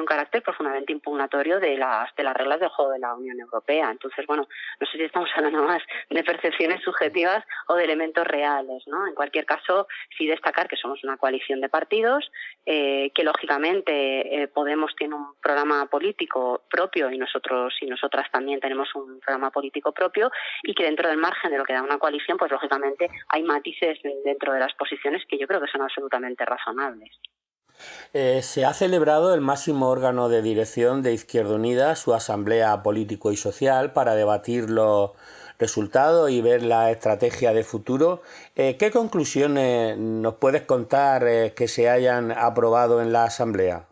un carácter profundamente impugnatorio de las reglas del juego de la Unión Europea. Entonces, bueno, no sé si estamos hablando más de percepciones subjetivas o de elementos reales, ¿no? En cualquier caso, sí destacar que somos una coalición de partidos, que lógicamente Podemos tiene un programa político propio y nosotros y nosotras también tenemos un programa político propio y que dentro del margen de lo que da una coalición, pues lógicamente hay matices dentro de las posiciones que yo creo que son absolutamente razonables. Se ha celebrado el máximo órgano de dirección de Izquierda Unida, su asamblea político y social, para debatir los resultados y ver la estrategia de futuro. ¿Qué conclusiones nos puedes contar que se hayan aprobado en la Asamblea?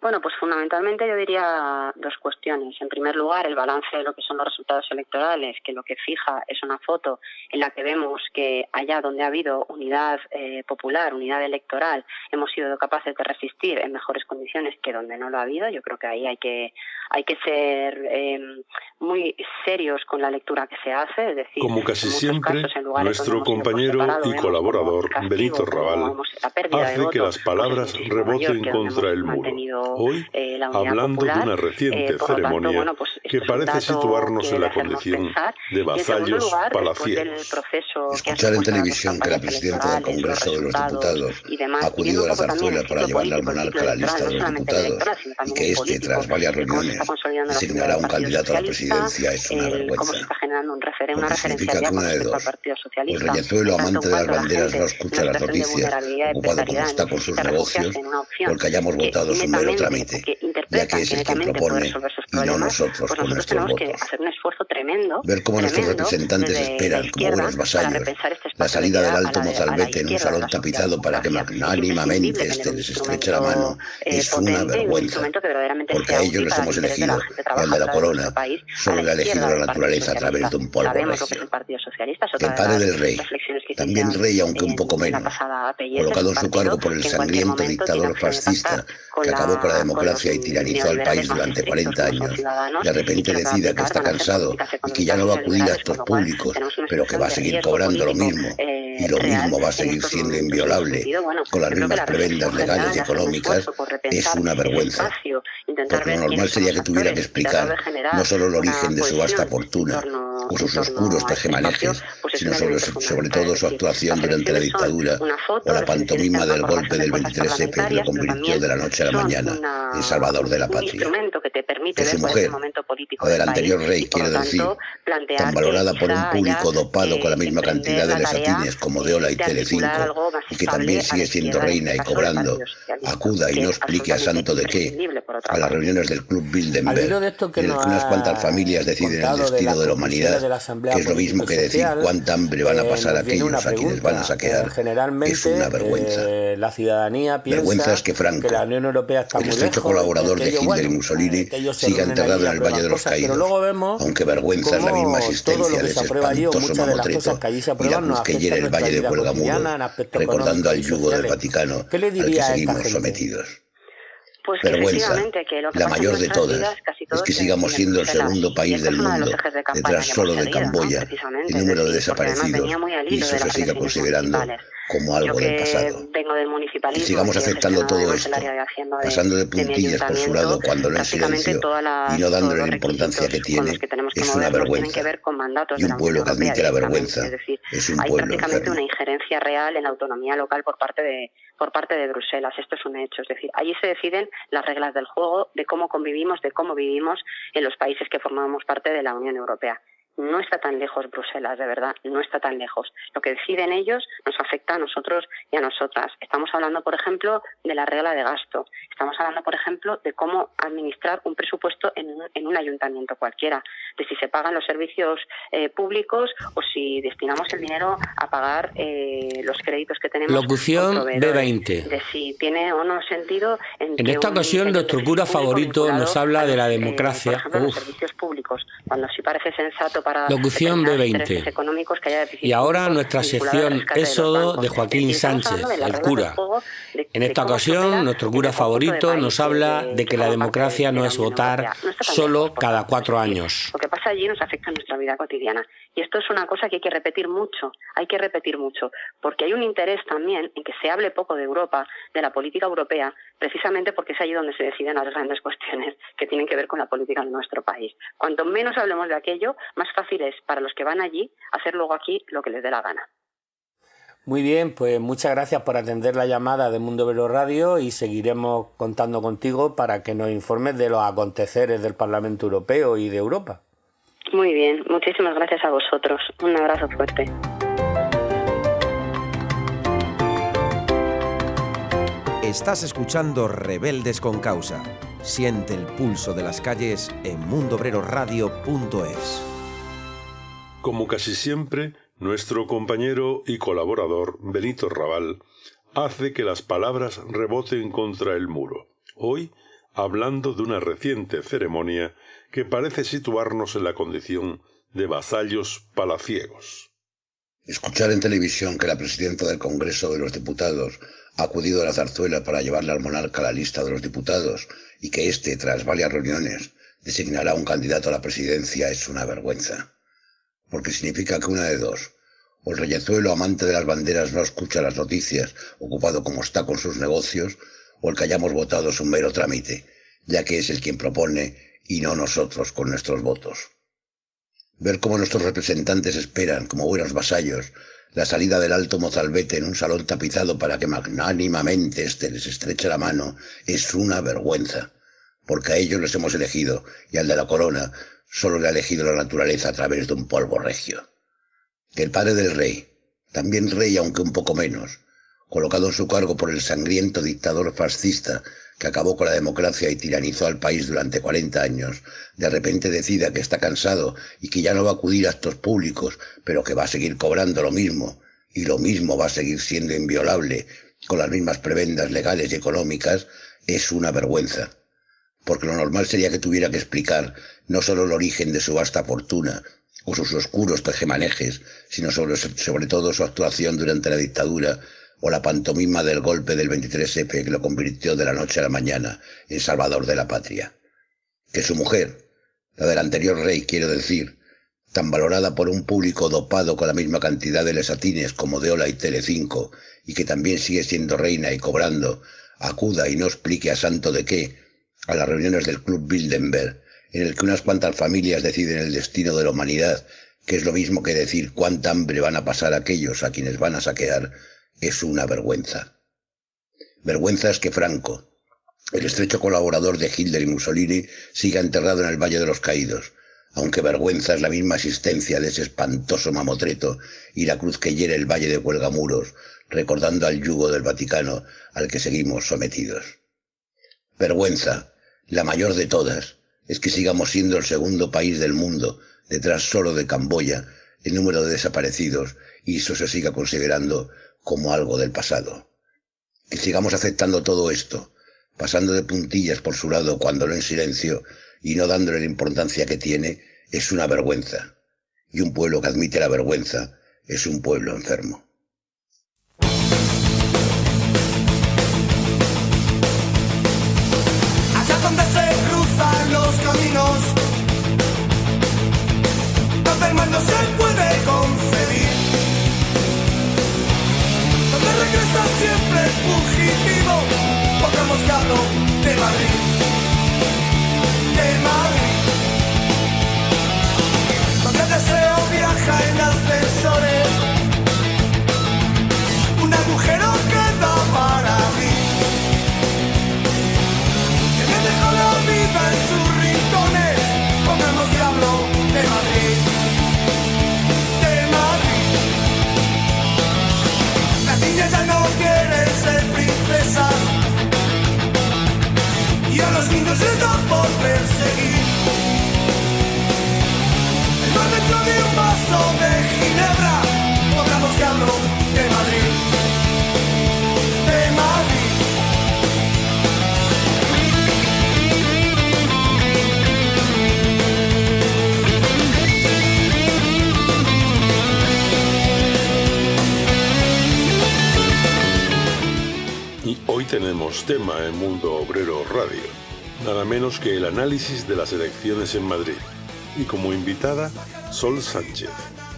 Bueno, pues fundamentalmente yo diría dos cuestiones. En primer lugar, el balance de lo que son los resultados electorales, que lo que fija es una foto en la que vemos que allá donde ha habido unidad popular, unidad electoral, hemos sido capaces de resistir en mejores condiciones que donde no lo ha habido. Yo creo que ahí hay que ser muy serios con la lectura que se hace. Es decir, como casi siempre, casos, nuestro compañero y colaborador Benito Raval hace que las palabras reboten contra el muro. Hoy, hablando de una reciente ceremonia que parece situarnos en la condición de vasallos palacieros. Escuchar en televisión que la presidenta del Congreso de los Diputados ha acudido a la zarzuela para llevarle al monarca a la lista de los diputados y que este, tras varias reuniones, designará un candidato a la presidencia es una vergüenza. Porque significa que una de dos, pues Reyezuelo, amante de las banderas, no escucha las noticias, ocupado como está con sus negocios, porque hayamos votado su mero trámite, ya que es el que propone y no nosotros con nuestros votos. Ver cómo nuestros representantes esperan, como buenos vasallos, la salida del alto mozalbete en un salón tapizado para que magnánimamente este les estreche la mano es una vergüenza, porque a ellos les hemos elegido, y al de la corona solo le ha elegido la naturaleza a través de un polvo recio. Que el padre del rey, también rey aunque un poco menos, colocado en su cargo por el sangriento dictador fascista que acabó con la democracia y tiranizó al país durante 40 años, de repente decida que está cansado y que ya no va a acudir a actos públicos, pero que va a seguir cobrando lo mismo, y lo mismo va a seguir siendo inviolable, con las mismas prebendas legales y económicas, es una vergüenza. Porque lo normal sería que tuviera que explicar no solo el origen de su vasta fortuna o sus oscuros tejemanejes, sino sobre todo su actuación durante la dictadura o la pantomima del golpe del 23F que lo convirtió de la noche a la mañana en salvador de la patria. Que su mujer, o del anterior rey, quiero decir, tan valorada por un público dopado con la misma cantidad de lesatines como Deola y Telecinco, y que también sigue siendo reina y cobrando, acuda y no explique a santo de qué a las reuniones del Club Bilderberg, en el que unas cuantas familias deciden el destino de la humanidad, que es lo mismo que decir cuánta hambre van a pasar aquellos a quienes van a saquear. Es una vergüenza. La ciudadanía piensa vergüenza es que Franco, la Unión Europea está el estrecho colaborador de Hitler y Mussolini, siga enterrado en el Valle de los Caídos, aunque vergüenza es la misma existencia de ese espantoso mamotreto y la cruz que hiere el Valle de Cuelgamuros, recordando al yugo del Vaticano al que seguimos sometidos. Pues vergüenza, la mayor de todas, es que sigamos siendo el segundo país del mundo, detrás solo de Camboya, en número de desaparecidos, y eso se siga considerando como algo del pasado. Y sigamos aceptando todo esto, pasando de puntillas por su lado cuando no en silencio y no dándole la importancia que tiene, es una vergüenza. Y un pueblo que admite la vergüenza es un pueblo prácticamente enfermo. Una injerencia real en la autonomía local por parte de Bruselas. Esto es un hecho. Es decir, allí se deciden las reglas del juego, de cómo convivimos, de cómo vivimos en los países que formamos parte de la Unión Europea. No está tan lejos Bruselas, de verdad, no está tan lejos. Lo que deciden ellos nos afecta a nosotros y a nosotras. Estamos hablando, por ejemplo, de la regla de gasto. Estamos hablando, por ejemplo, de cómo administrar un presupuesto en un ayuntamiento cualquiera, de si se pagan los servicios públicos o si destinamos el dinero a pagar los créditos que tenemos. Locución B20. De si tiene o no sentido. En esta ocasión, nuestro cura favorito nos habla de la democracia. Por ejemplo, los servicios públicos, cuando sí parece sensato para Locución B20. Económicos que haya y ahora nuestra sección Éxodo de Joaquín Sánchez, el cura. En esta ocasión, nuestro cura favorito nos habla de que la democracia no es votar solo cada 4 años. Lo que pasa allí nos afecta en nuestra vida cotidiana. Y esto es una cosa que hay que repetir mucho, porque hay un interés también en que se hable poco de Europa, de la política europea, precisamente porque es allí donde se deciden las grandes cuestiones que tienen que ver con la política de nuestro país. Cuanto menos hablemos de aquello, más fácil es para los que van allí hacer luego aquí lo que les dé la gana. Muy bien, pues muchas gracias por atender la llamada de Mundo Obrero Radio y seguiremos contando contigo para que nos informes de los aconteceres del Parlamento Europeo y de Europa. Muy bien, muchísimas gracias a vosotros. Un abrazo fuerte. Estás escuchando Rebeldes con Causa. Siente el pulso de las calles en mundoobreroradio.es. Como casi siempre, nuestro compañero y colaborador Benito Raval hace que las palabras reboten contra el muro. Hoy, hablando de una reciente ceremonia que parece situarnos en la condición de vasallos palaciegos. Escuchar en televisión que la presidenta del Congreso de los Diputados ha acudido a la zarzuela para llevarle al monarca a la lista de los diputados y que éste, tras varias reuniones, designará un candidato a la presidencia es una vergüenza. Porque significa que una de dos: o el reyezuelo amante de las banderas no escucha las noticias, ocupado como está con sus negocios, o el que hayamos votado es un mero trámite, ya que es el quien propone y no nosotros con nuestros votos. Ver cómo nuestros representantes esperan, como buenos vasallos, la salida del alto mozalbete en un salón tapizado para que magnánimamente éste les estreche la mano es una vergüenza, porque a ellos les hemos elegido y al de la corona solo le ha elegido la naturaleza a través de un polvo regio. Que el padre del rey, también rey aunque un poco menos, colocado en su cargo por el sangriento dictador fascista que acabó con la democracia y tiranizó al país durante 40 años, de repente decida que está cansado y que ya no va a acudir a actos públicos, pero que va a seguir cobrando lo mismo, y lo mismo va a seguir siendo inviolable, con las mismas prebendas legales y económicas, es una vergüenza. Porque lo normal sería que tuviera que explicar no solo el origen de su vasta fortuna o sus oscuros tejemanejes, sino sobre todo su actuación durante la dictadura o la pantomima del golpe del 23F que lo convirtió de la noche a la mañana en salvador de la patria. Que su mujer, la del anterior rey quiero decir, tan valorada por un público dopado con la misma cantidad de lesatines como de Ola y Telecinco, y que también sigue siendo reina y cobrando, acuda y no explique a santo de qué a las reuniones del Club Bilderberg, en el que unas cuantas familias deciden el destino de la humanidad, que es lo mismo que decir cuánta hambre van a pasar aquellos a quienes van a saquear, es una vergüenza. Vergüenza es que Franco, el estrecho colaborador de Hitler y Mussolini, siga enterrado en el Valle de los Caídos, aunque vergüenza es la misma existencia de ese espantoso mamotreto y la cruz que hiere el Valle de Cuelgamuros, recordando al yugo del Vaticano al que seguimos sometidos. Vergüenza, la mayor de todas, es que sigamos siendo el segundo país del mundo, detrás solo de Camboya, el número de desaparecidos, y eso se siga considerando como algo del pasado. Que sigamos aceptando todo esto, pasando de puntillas por su lado cuando no en silencio, y no dándole la importancia que tiene, es una vergüenza. Y un pueblo que admite la vergüenza es un pueblo enfermo. Allá donde se cruzan los caminos, donde el mal no se puede concebir, donde regresa siempre fugitivo, pongamos que hablo de Madrid, de Madrid, donde el deseo viaja en ascensores, un agujero queda para mí, que me dejó la vida en sus rincones, pongamos que hablo de Madrid, de Madrid. Las niñas ya no quieren ser princesas y a los niños les da por perseguir. El mar dentro de un vaso de ginebra, pongamos que hablo de Madrid, de Madrid. Y hoy tenemos tema en Mundo Obrero Radio, nada menos que el análisis de las elecciones en Madrid. Y como invitada, Sol Sánchez,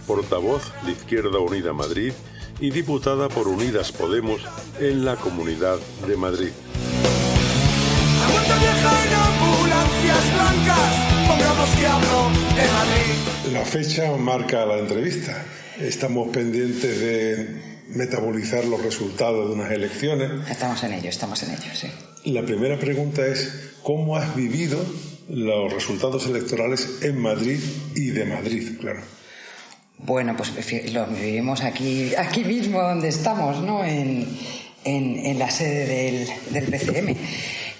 portavoz de Izquierda Unida Madrid y diputada por Unidas Podemos en la Comunidad de Madrid. La vuelta vieja en ambulancias blancas, pongamos que hablo de Madrid. La fecha marca la entrevista. Estamos pendientes de metabolizar los resultados de unas elecciones. Estamos en ello, sí. La primera pregunta es, ¿cómo has vivido los resultados electorales en Madrid y de Madrid, claro? Bueno, pues lo vivimos aquí mismo donde estamos, ¿no? En la sede del PCM.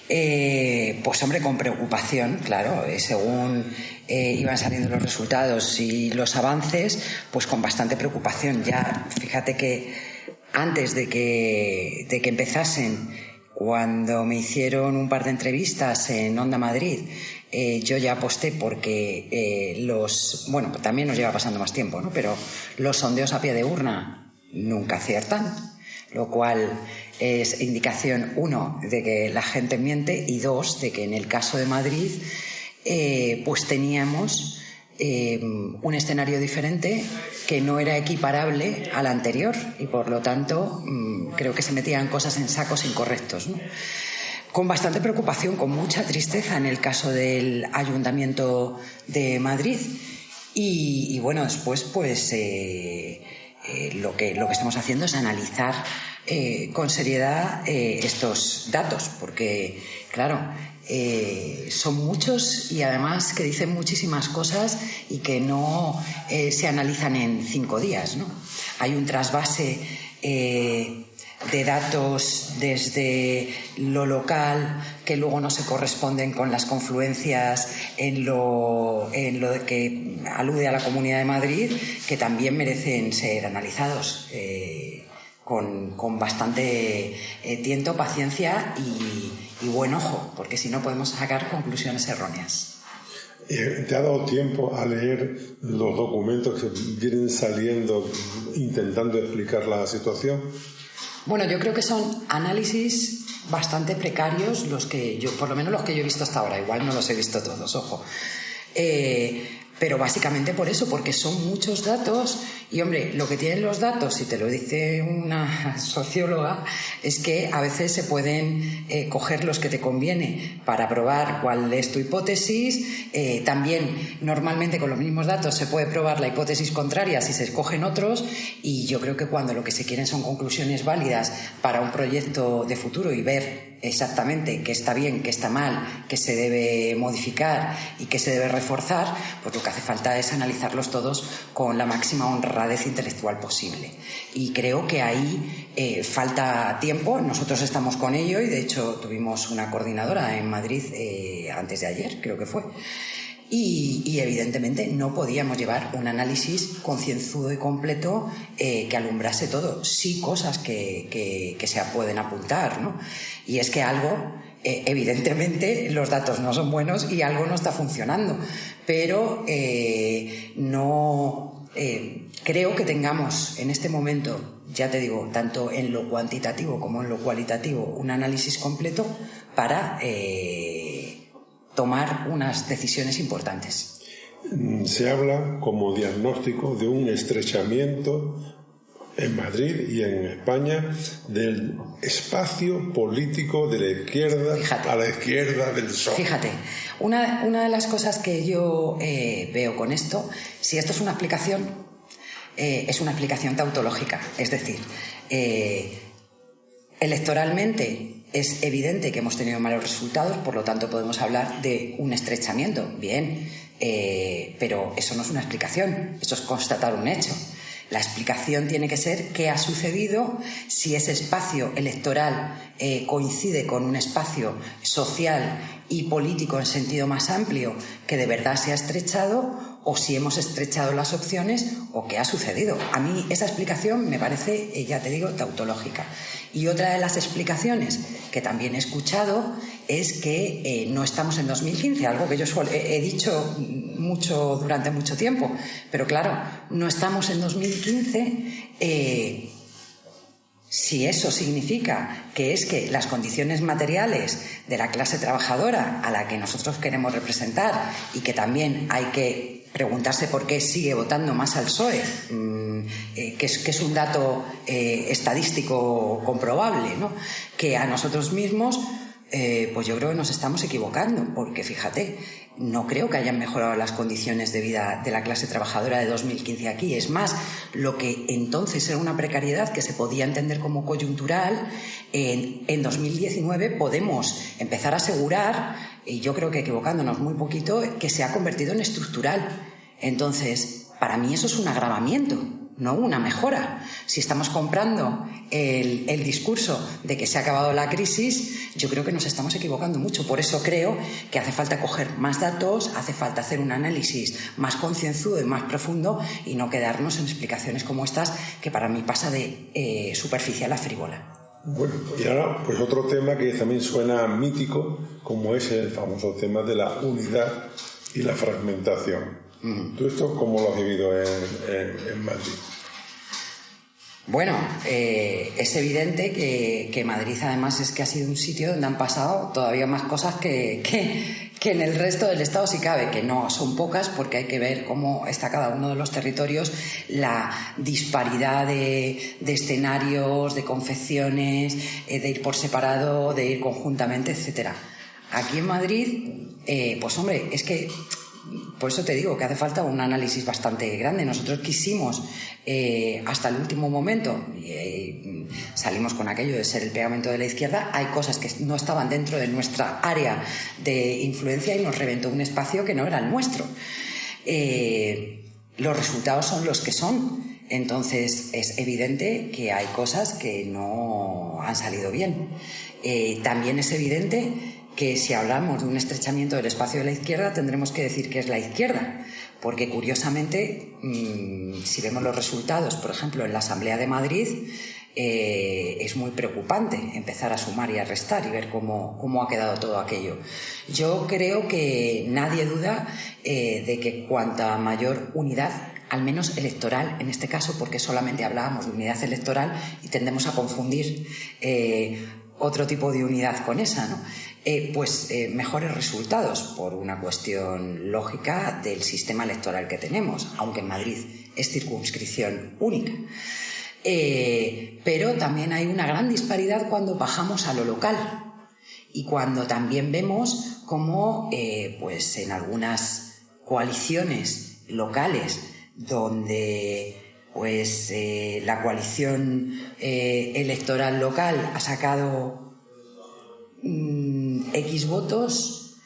Pues hombre, con preocupación, claro, según iban saliendo los resultados y los avances, pues con bastante preocupación. Ya, fíjate que antes de que empezasen, cuando me hicieron un par de entrevistas en Onda Madrid, yo ya aposté porque bueno, también nos lleva pasando más tiempo, ¿no? Pero los sondeos a pie de urna nunca aciertan, lo cual es indicación, 1, de que la gente miente, y 2, de que en el caso de Madrid pues teníamos un escenario diferente que no era equiparable al anterior, y por lo tanto creo que se metían cosas en sacos incorrectos, ¿no? Con bastante preocupación, con mucha tristeza en el caso del Ayuntamiento de Madrid. Y bueno, después pues lo que estamos haciendo es analizar con seriedad estos datos, porque claro, son muchos y además que dicen muchísimas cosas y que no se analizan en 5 días, ¿no? Hay un trasvase de datos desde lo local que luego no se corresponden con las confluencias en lo que alude a la Comunidad de Madrid, que también merecen ser analizados con bastante tiento, paciencia y buen ojo, porque si no podemos sacar conclusiones erróneas. ¿Te ha dado tiempo a leer los documentos que vienen saliendo intentando explicar la situación? Bueno, yo creo que son análisis bastante precarios los que yo, por lo menos los que yo he visto hasta ahora, igual no los he visto todos, ojo. Pero básicamente por eso, porque son muchos datos y, hombre, lo que tienen los datos, y te lo dice una socióloga, es que a veces se pueden coger los que te conviene para probar cuál es tu hipótesis. También, normalmente con los mismos datos se puede probar la hipótesis contraria si se escogen otros, y yo creo que cuando lo que se quieren son conclusiones válidas para un proyecto de futuro y ver exactamente qué está bien, qué está mal, qué se debe modificar y qué se debe reforzar, pues lo que hace falta es analizarlos todos con la máxima honradez intelectual posible. Y creo que ahí falta tiempo. Nosotros estamos con ello y de hecho tuvimos una coordinadora en Madrid antes de ayer, creo que fue. Y evidentemente no podíamos llevar un análisis concienzudo y completo que alumbrase todo. Sí, cosas que se pueden apuntar, ¿no? Y es que algo, evidentemente los datos no son buenos y algo no está funcionando, pero no creo que tengamos en este momento, ya te digo, tanto en lo cuantitativo como en lo cualitativo, un análisis completo para tomar unas decisiones importantes. Se habla como diagnóstico de un estrechamiento en Madrid y en España del espacio político de la izquierda, fíjate, a la izquierda del PSOE. Fíjate, una de las cosas que yo veo con esto, si esto es una explicación, es una explicación tautológica, es decir, electoralmente es evidente que hemos tenido malos resultados, por lo tanto podemos hablar de un estrechamiento, bien, pero eso no es una explicación, eso es constatar un hecho. La explicación tiene que ser qué ha sucedido, si ese espacio electoral coincide con un espacio social y político en sentido más amplio que de verdad se ha estrechado, o si hemos estrechado las opciones, o qué ha sucedido. A mí esa explicación me parece, ya te digo, tautológica. Y otra de las explicaciones que también he escuchado es que no estamos en 2015, algo que yo he dicho mucho durante mucho tiempo. Pero claro, no estamos en 2015. Si eso significa que es que las condiciones materiales de la clase trabajadora a la que nosotros queremos representar, y que también hay que preguntarse por qué sigue votando más al PSOE, que es un dato estadístico comprobable, ¿no?, que a nosotros mismos, pues yo creo que nos estamos equivocando, porque fíjate, no creo que hayan mejorado las condiciones de vida de la clase trabajadora de 2015 aquí. Es más, lo que entonces era una precariedad que se podía entender como coyuntural, en 2019 podemos empezar a asegurar, y yo creo que equivocándonos muy poquito, que se ha convertido en estructural. Entonces, para mí eso es un agravamiento. una mejora. Si estamos comprando el discurso de que se ha acabado la crisis, yo creo que nos estamos equivocando mucho. Por eso creo que hace falta coger más datos, hace falta hacer un análisis más concienzudo y más profundo y no quedarnos en explicaciones como estas, que para mí pasa de superficial a frívola. Bueno, y ahora pues otro tema que también suena mítico, como es el famoso tema de la unidad y la fragmentación. ¿Tú esto cómo lo has vivido en Madrid? Bueno, es evidente que Madrid además es que ha sido un sitio donde han pasado todavía más cosas que en el resto del Estado, si cabe, que no son pocas, porque hay que ver cómo está cada uno de los territorios, la disparidad de escenarios, de confecciones, de ir por separado, de ir conjuntamente, etcétera. Aquí en Madrid, pues hombre, es que por eso te digo que hace falta un análisis bastante grande. Nosotros quisimos hasta el último momento, salimos con aquello de ser el pegamento de la izquierda, hay cosas que no estaban dentro de nuestra área de influencia y nos reventó un espacio que no era el nuestro. Los resultados son los que son, entonces es evidente que hay cosas que no han salido bien. También es evidente que si hablamos de un estrechamiento del espacio de la izquierda tendremos que decir que es la izquierda, porque curiosamente si vemos los resultados, por ejemplo en la Asamblea de Madrid, es muy preocupante empezar a sumar y a restar y ver cómo ha quedado todo aquello. Yo creo que nadie duda de que cuanta mayor unidad, al menos electoral, en este caso, porque solamente hablábamos de unidad electoral y tendemos a confundir otro tipo de unidad con esa, ¿no? Mejores resultados por una cuestión lógica del sistema electoral que tenemos, aunque en Madrid es circunscripción única. Pero también hay una gran disparidad cuando bajamos a lo local y cuando también vemos cómo pues en algunas coaliciones locales donde pues la coalición electoral local ha sacado X votos,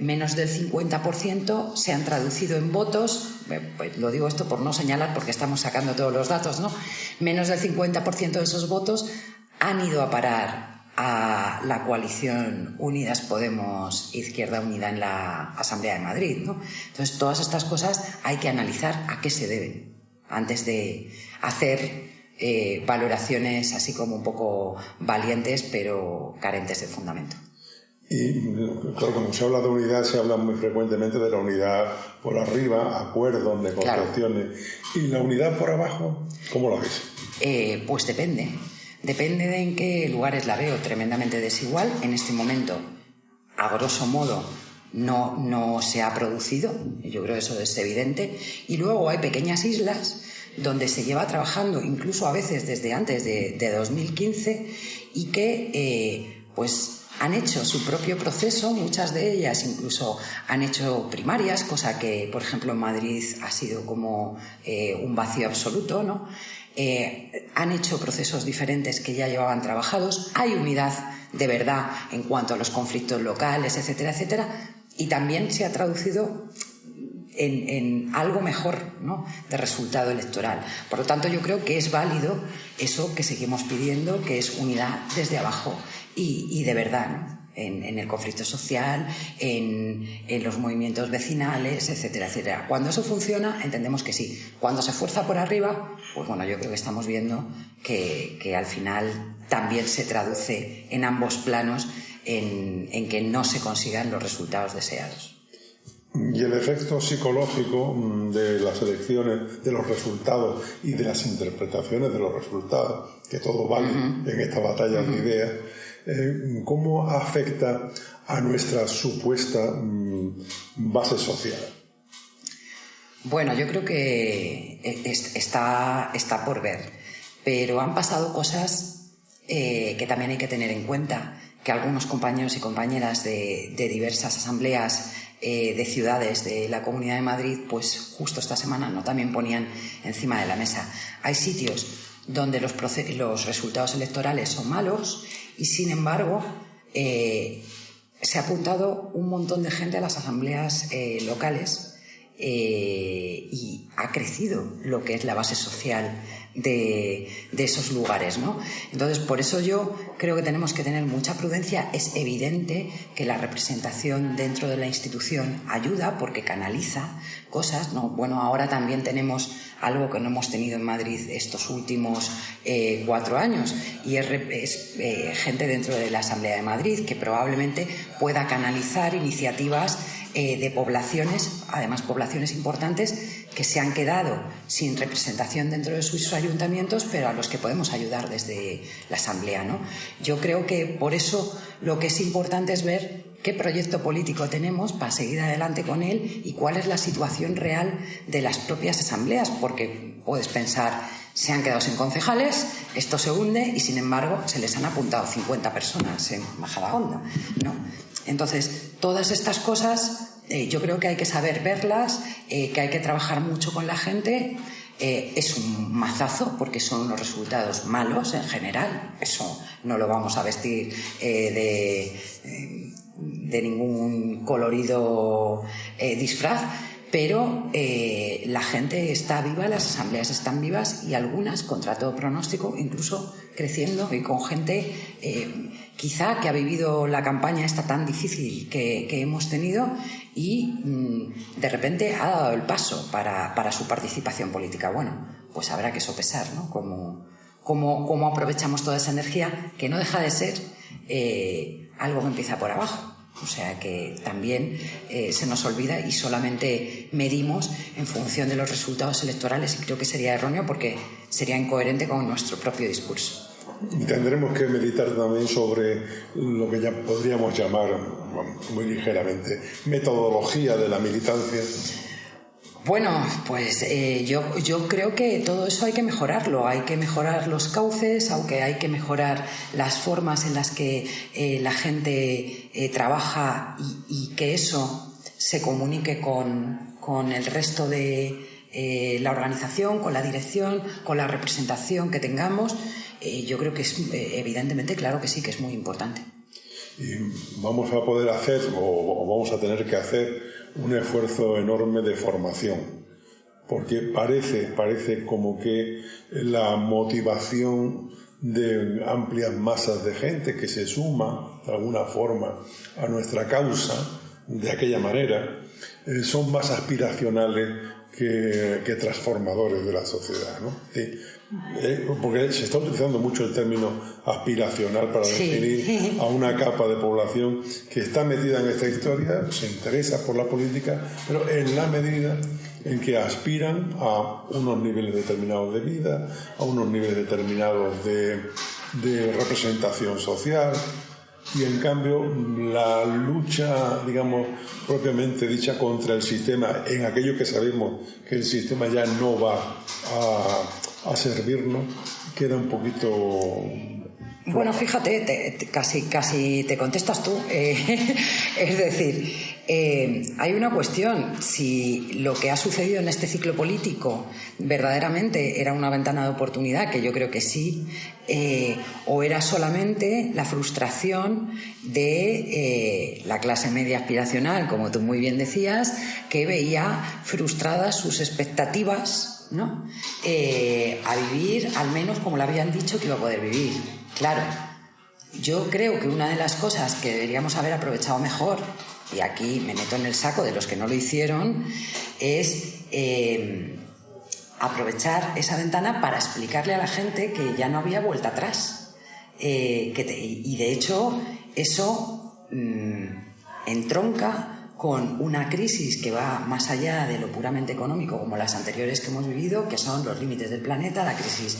menos del 50% se han traducido en votos, pues lo digo esto por no señalar porque estamos sacando todos los datos, ¿no? Menos del 50% de esos votos han ido a parar a la coalición Unidas Podemos Izquierda Unida en la Asamblea de Madrid, ¿no? Entonces todas estas cosas hay que analizar a qué se deben antes de hacer valoraciones así como un poco valientes pero carentes de fundamento. Y claro, cuando se habla de unidad se habla muy frecuentemente de la unidad por arriba, acuerdos, negociaciones. Claro. ¿Y la unidad por abajo, cómo la ves? Pues depende de en qué lugares la veo. Tremendamente desigual. En este momento, a grosso modo, no se ha producido. Yo creo que eso es evidente. Y luego hay pequeñas islas donde se lleva trabajando incluso a veces desde antes de 2015 y que pues han hecho su propio proceso, muchas de ellas incluso han hecho primarias, cosa que por ejemplo en Madrid ha sido como un vacío absoluto, ¿no? Han hecho procesos diferentes que ya llevaban trabajados, hay unidad de verdad en cuanto a los conflictos locales, etcétera, etcétera, y también se ha traducido en algo mejor, ¿no?, de resultado electoral. Por lo tanto, yo creo que es válido eso que seguimos pidiendo, que es unidad desde abajo y de verdad, ¿no?, en el conflicto social, en los movimientos vecinales, etcétera, etcétera. Cuando eso funciona, entendemos que sí. Cuando se fuerza por arriba, pues bueno, yo creo que estamos viendo que al final también se traduce en ambos planos en que no se consigan los resultados deseados. Y el efecto psicológico de las elecciones, de los resultados y de las interpretaciones de los resultados, que todo vale en esta batalla de ideas, ¿cómo afecta a nuestra supuesta base social? Bueno, yo creo que está por ver, pero han pasado cosas que también hay que tener en cuenta, que algunos compañeros y compañeras de diversas asambleas de ciudades de la Comunidad de Madrid, pues justo esta semana no también ponían encima de la mesa. Hay sitios donde los resultados electorales son malos y sin embargo se ha apuntado un montón de gente a las asambleas locales y ha crecido lo que es la base social de esos lugares, ¿no? Entonces, por eso yo creo que tenemos que tener mucha prudencia. Es evidente que la representación dentro de la institución ayuda porque canaliza cosas, ¿no? Bueno, ahora también tenemos algo que no hemos tenido en Madrid estos últimos 4 años, y es gente dentro de la Asamblea de Madrid que probablemente pueda canalizar iniciativas de poblaciones, además poblaciones importantes, que se han quedado sin representación dentro de sus ayuntamientos, pero a los que podemos ayudar desde la Asamblea, ¿no? Yo creo que por eso lo que es importante es ver qué proyecto político tenemos para seguir adelante con él y cuál es la situación real de las propias asambleas, porque puedes pensar, se han quedado sin concejales, esto se hunde y sin embargo se les han apuntado 50 personas en Majadahonda, ¿no? Entonces, todas estas cosas yo creo que hay que saber verlas, que hay que trabajar mucho con la gente. Es un mazazo porque son unos resultados malos en general, eso no lo vamos a vestir de ningún colorido disfraz, pero la gente está viva, las asambleas están vivas y algunas, contra todo pronóstico, incluso creciendo y con gente quizá que ha vivido la campaña esta tan difícil que hemos tenido y de repente ha dado el paso para su participación política. Bueno, pues habrá que sopesar, ¿no? Cómo aprovechamos toda esa energía, que no deja de ser algo que empieza por abajo. O sea que también se nos olvida y solamente medimos en función de los resultados electorales, y creo que sería erróneo porque sería incoherente con nuestro propio discurso. Tendremos que meditar también sobre lo que ya podríamos llamar, muy ligeramente, metodología de la militancia. Bueno, pues yo creo que todo eso hay que mejorarlo. Hay que mejorar los cauces, aunque hay que mejorar las formas en las que la gente trabaja y que eso se comunique con el resto de la organización, con la dirección, con la representación que tengamos. Yo creo que es evidentemente, claro que sí, que es muy importante. Y vamos a poder hacer, o vamos a tener que hacer, un esfuerzo enorme de formación, porque parece como que la motivación de amplias masas de gente que se suma de alguna forma a nuestra causa de aquella manera son más aspiracionales que transformadores de la sociedad, ¿no? Sí. Porque se está utilizando mucho el término aspiracional para definir a una capa de población que está metida en esta historia, se interesa por la política, pero en la medida en que aspiran a unos niveles determinados de vida, a unos niveles determinados de representación social. Y en cambio la lucha, digamos, propiamente dicha contra el sistema, en aquello que sabemos que el sistema ya no va a servirnos, queda un poquito... Bueno, fíjate, casi te contestas tú. Es decir, hay una cuestión. Si lo que ha sucedido en este ciclo político verdaderamente era una ventana de oportunidad, que yo creo que sí, o era solamente la frustración de la clase media aspiracional, como tú muy bien decías, que veía frustradas sus expectativas, ¿no? A vivir al menos como le habían dicho que iba a poder vivir. Claro, yo creo que una de las cosas que deberíamos haber aprovechado mejor, y aquí me meto en el saco de los que no lo hicieron, es aprovechar esa ventana para explicarle a la gente que ya no había vuelta atrás. Y de hecho eso entronca con una crisis que va más allá de lo puramente económico, como las anteriores que hemos vivido, que son los límites del planeta, la crisis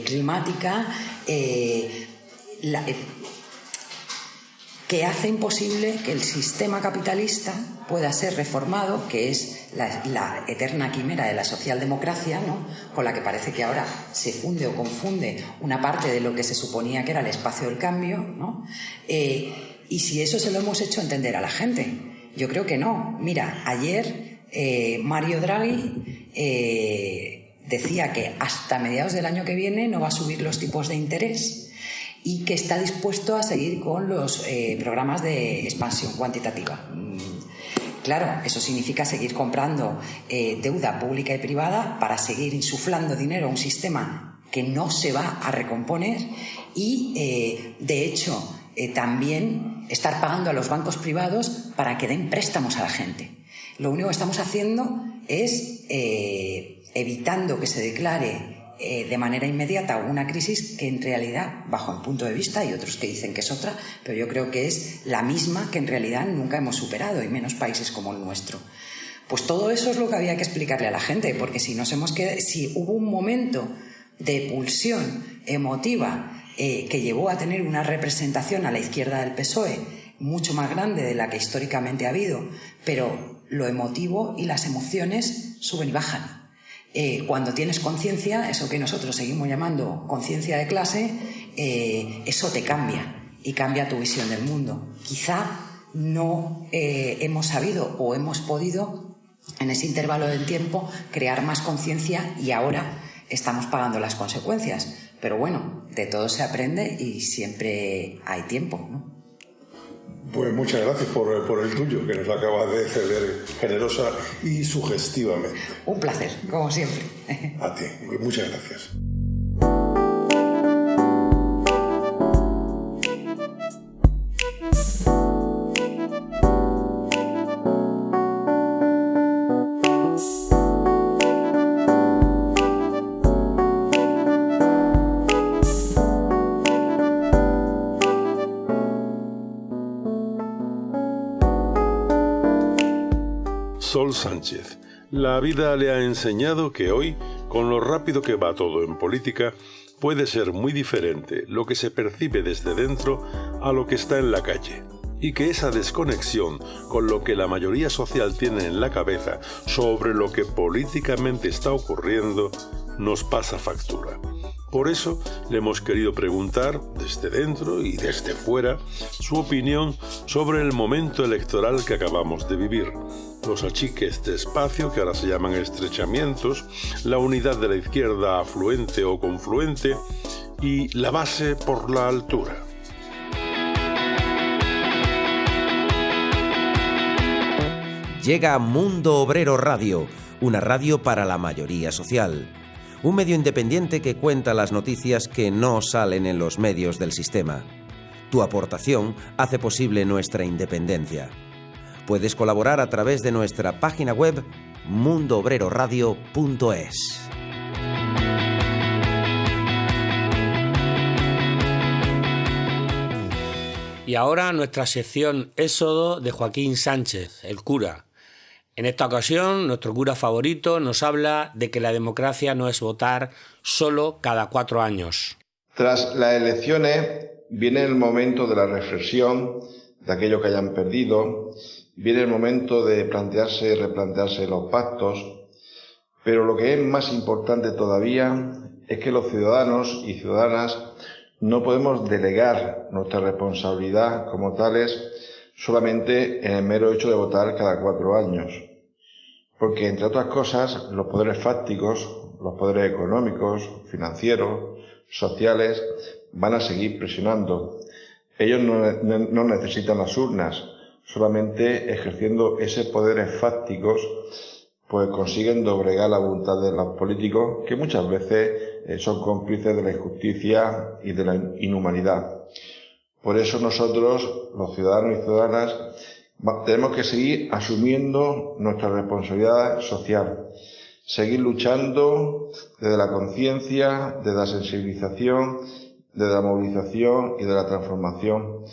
climática, que hace imposible que el sistema capitalista pueda ser reformado, que es la eterna quimera de la socialdemocracia, ¿no? Con la que parece que ahora se funde o confunde una parte de lo que se suponía que era el espacio del cambio, ¿no? Y si eso se lo hemos hecho entender a la gente. Yo creo que no. Mira, ayer Mario Draghi decía que hasta mediados del año que viene no va a subir los tipos de interés y que está dispuesto a seguir con los programas de expansión cuantitativa. Claro, eso significa seguir comprando deuda pública y privada para seguir insuflando dinero a un sistema que no se va a recomponer y, de hecho, también estar pagando a los bancos privados para que den préstamos a la gente. Lo único que estamos haciendo es evitando que se declare de manera inmediata una crisis que en realidad, bajo mi punto de vista, hay otros que dicen que es otra, pero yo creo que es la misma que en realidad nunca hemos superado, y menos países como el nuestro. Pues todo eso es lo que había que explicarle a la gente, porque si hubo un momento de pulsión emotiva que llevó a tener una representación a la izquierda del PSOE mucho más grande de la que históricamente ha habido, pero lo emotivo y las emociones suben y bajan. Cuando tienes conciencia, eso que nosotros seguimos llamando conciencia de clase, eso te cambia y cambia tu visión del mundo. Quizá no hemos sabido o hemos podido en ese intervalo de tiempo crear más conciencia y ahora estamos pagando las consecuencias. Pero bueno, de todo se aprende y siempre hay tiempo, ¿no? Pues muchas gracias por el tuyo, que nos acabas de ceder generosa y sugestivamente. Un placer, como siempre. A ti, muchas gracias. Sol Sánchez. La vida le ha enseñado que hoy, con lo rápido que va todo en política, puede ser muy diferente lo que se percibe desde dentro a lo que está en la calle, y que esa desconexión con lo que la mayoría social tiene en la cabeza sobre lo que políticamente está ocurriendo nos pasa factura. Por eso le hemos querido preguntar, desde dentro y desde fuera, su opinión sobre el momento electoral que acabamos de vivir, los achiques de espacio, que ahora se llaman estrechamientos, la unidad de la izquierda afluente o confluente y la base por la altura. Llega Mundo Obrero Radio, una radio para la mayoría social. Un medio independiente que cuenta las noticias que no salen en los medios del sistema. Tu aportación hace posible nuestra independencia. Puedes colaborar a través de nuestra página web mundoobrero-radio.es. Y ahora nuestra sección Éxodo de Joaquín Sánchez, el cura. En esta ocasión, nuestro cura favorito nos habla de que la democracia no es votar solo cada 4 años. Tras las elecciones viene el momento de la reflexión de aquello que hayan perdido, viene el momento de plantearse y replantearse los pactos, pero lo que es más importante todavía es que los ciudadanos y ciudadanas no podemos delegar nuestra responsabilidad como tales solamente en el mero hecho de votar cada 4 años. Porque, entre otras cosas, los poderes fácticos, los poderes económicos, financieros, sociales, van a seguir presionando. Ellos no necesitan las urnas, solamente ejerciendo esos poderes fácticos, pues consiguen doblegar la voluntad de los políticos, que muchas veces son cómplices de la injusticia y de la inhumanidad. Por eso nosotros, los ciudadanos y ciudadanas, tenemos que seguir asumiendo nuestra responsabilidad social, seguir luchando desde la conciencia, desde la sensibilización, desde la movilización y de la transformación.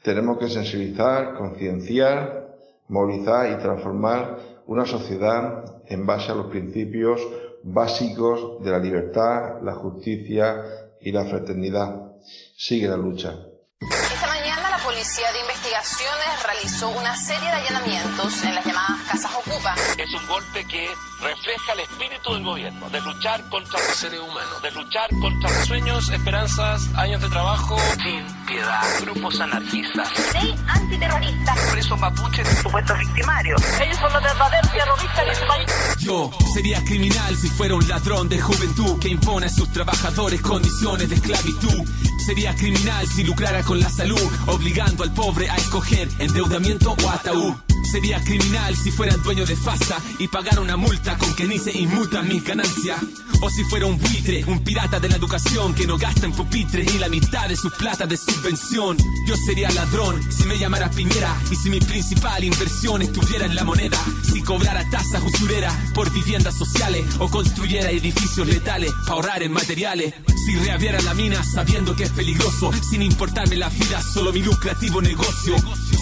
Tenemos que sensibilizar, concienciar, movilizar y transformar una sociedad en base a los principios básicos de la libertad, la justicia y la fraternidad. Sigue la lucha. Esta mañana la Policía de Investigaciones realizó una serie de allanamientos en las llamadas Casas Ocupa. Es un golpe que refleja el espíritu del gobierno, de luchar contra los seres humanos, de luchar contra sueños, esperanzas, años de trabajo, sin piedad, grupos anarquistas, ley antiterrorista, presos mapuches, supuestos victimarios. Ellos son los verdaderos terroristas de este país. Yo sería criminal si fuera un ladrón de juventud que impone a sus trabajadores condiciones de esclavitud. Sería criminal si lucrara con la salud, obligando al pobre a escoger endeudamiento o ataúd. Sería criminal si fuera el dueño de FASA y pagara una multa con que ni se inmutan mis ganancias. O si fuera un buitre, un pirata de la educación que no gasta en pupitre ni la mitad de su plata de subvención. Yo sería ladrón si me llamara Piñera y si mi principal inversión estuviera en la moneda. Si cobrara tasas usureras por viviendas sociales o construyera edificios letales para ahorrar en materiales. Si reabriera la mina sabiendo que es peligroso, sin importarme la vida, solo mi lucrativo negocio.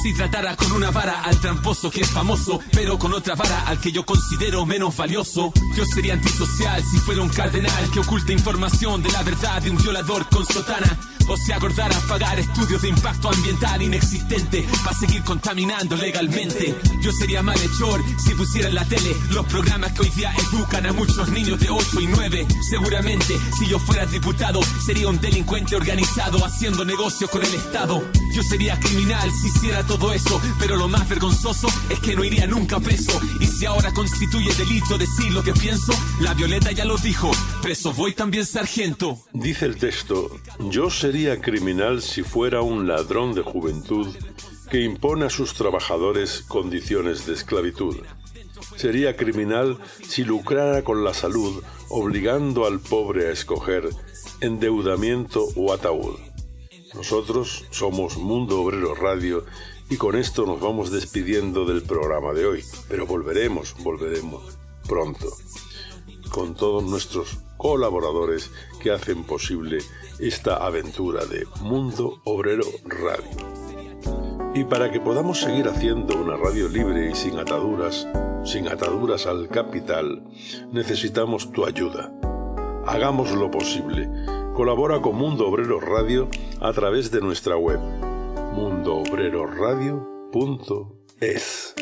Si tratara con una vara al tramposo que es famoso, pero con otra vara al que yo considero menos valioso. Yo sería antisocial si fuera un cardenal que oculta información de la verdad de un violador con sotana. O si acordara pagar estudios de impacto ambiental inexistente para seguir contaminando legalmente. Yo sería malhechor si pusiera en la tele los programas que hoy día educan a muchos niños de 8 y 9. Seguramente, si yo fuera diputado, sería un delincuente organizado haciendo negocios con el Estado. Yo sería criminal si hiciera todo eso, pero lo más vergonzoso es que no iría nunca preso. Y si ahora constituye delito decir lo que pienso, la Violeta ya lo dijo, preso voy también, sargento. Dice el texto, yo sería criminal si fuera un ladrón de juventud que impone a sus trabajadores condiciones de esclavitud. Sería criminal si lucrara con la salud, obligando al pobre a escoger endeudamiento o ataúd. Nosotros somos Mundo Obrero Radio y con esto nos vamos despidiendo del programa de hoy, pero volveremos pronto con todos nuestros colaboradores que hacen posible esta aventura de Mundo Obrero Radio. Y para que podamos seguir haciendo una radio libre y sin ataduras al capital, necesitamos tu ayuda. Hagamos lo posible. Colabora con Mundo Obrero Radio a través de nuestra web mundoobreradio.es.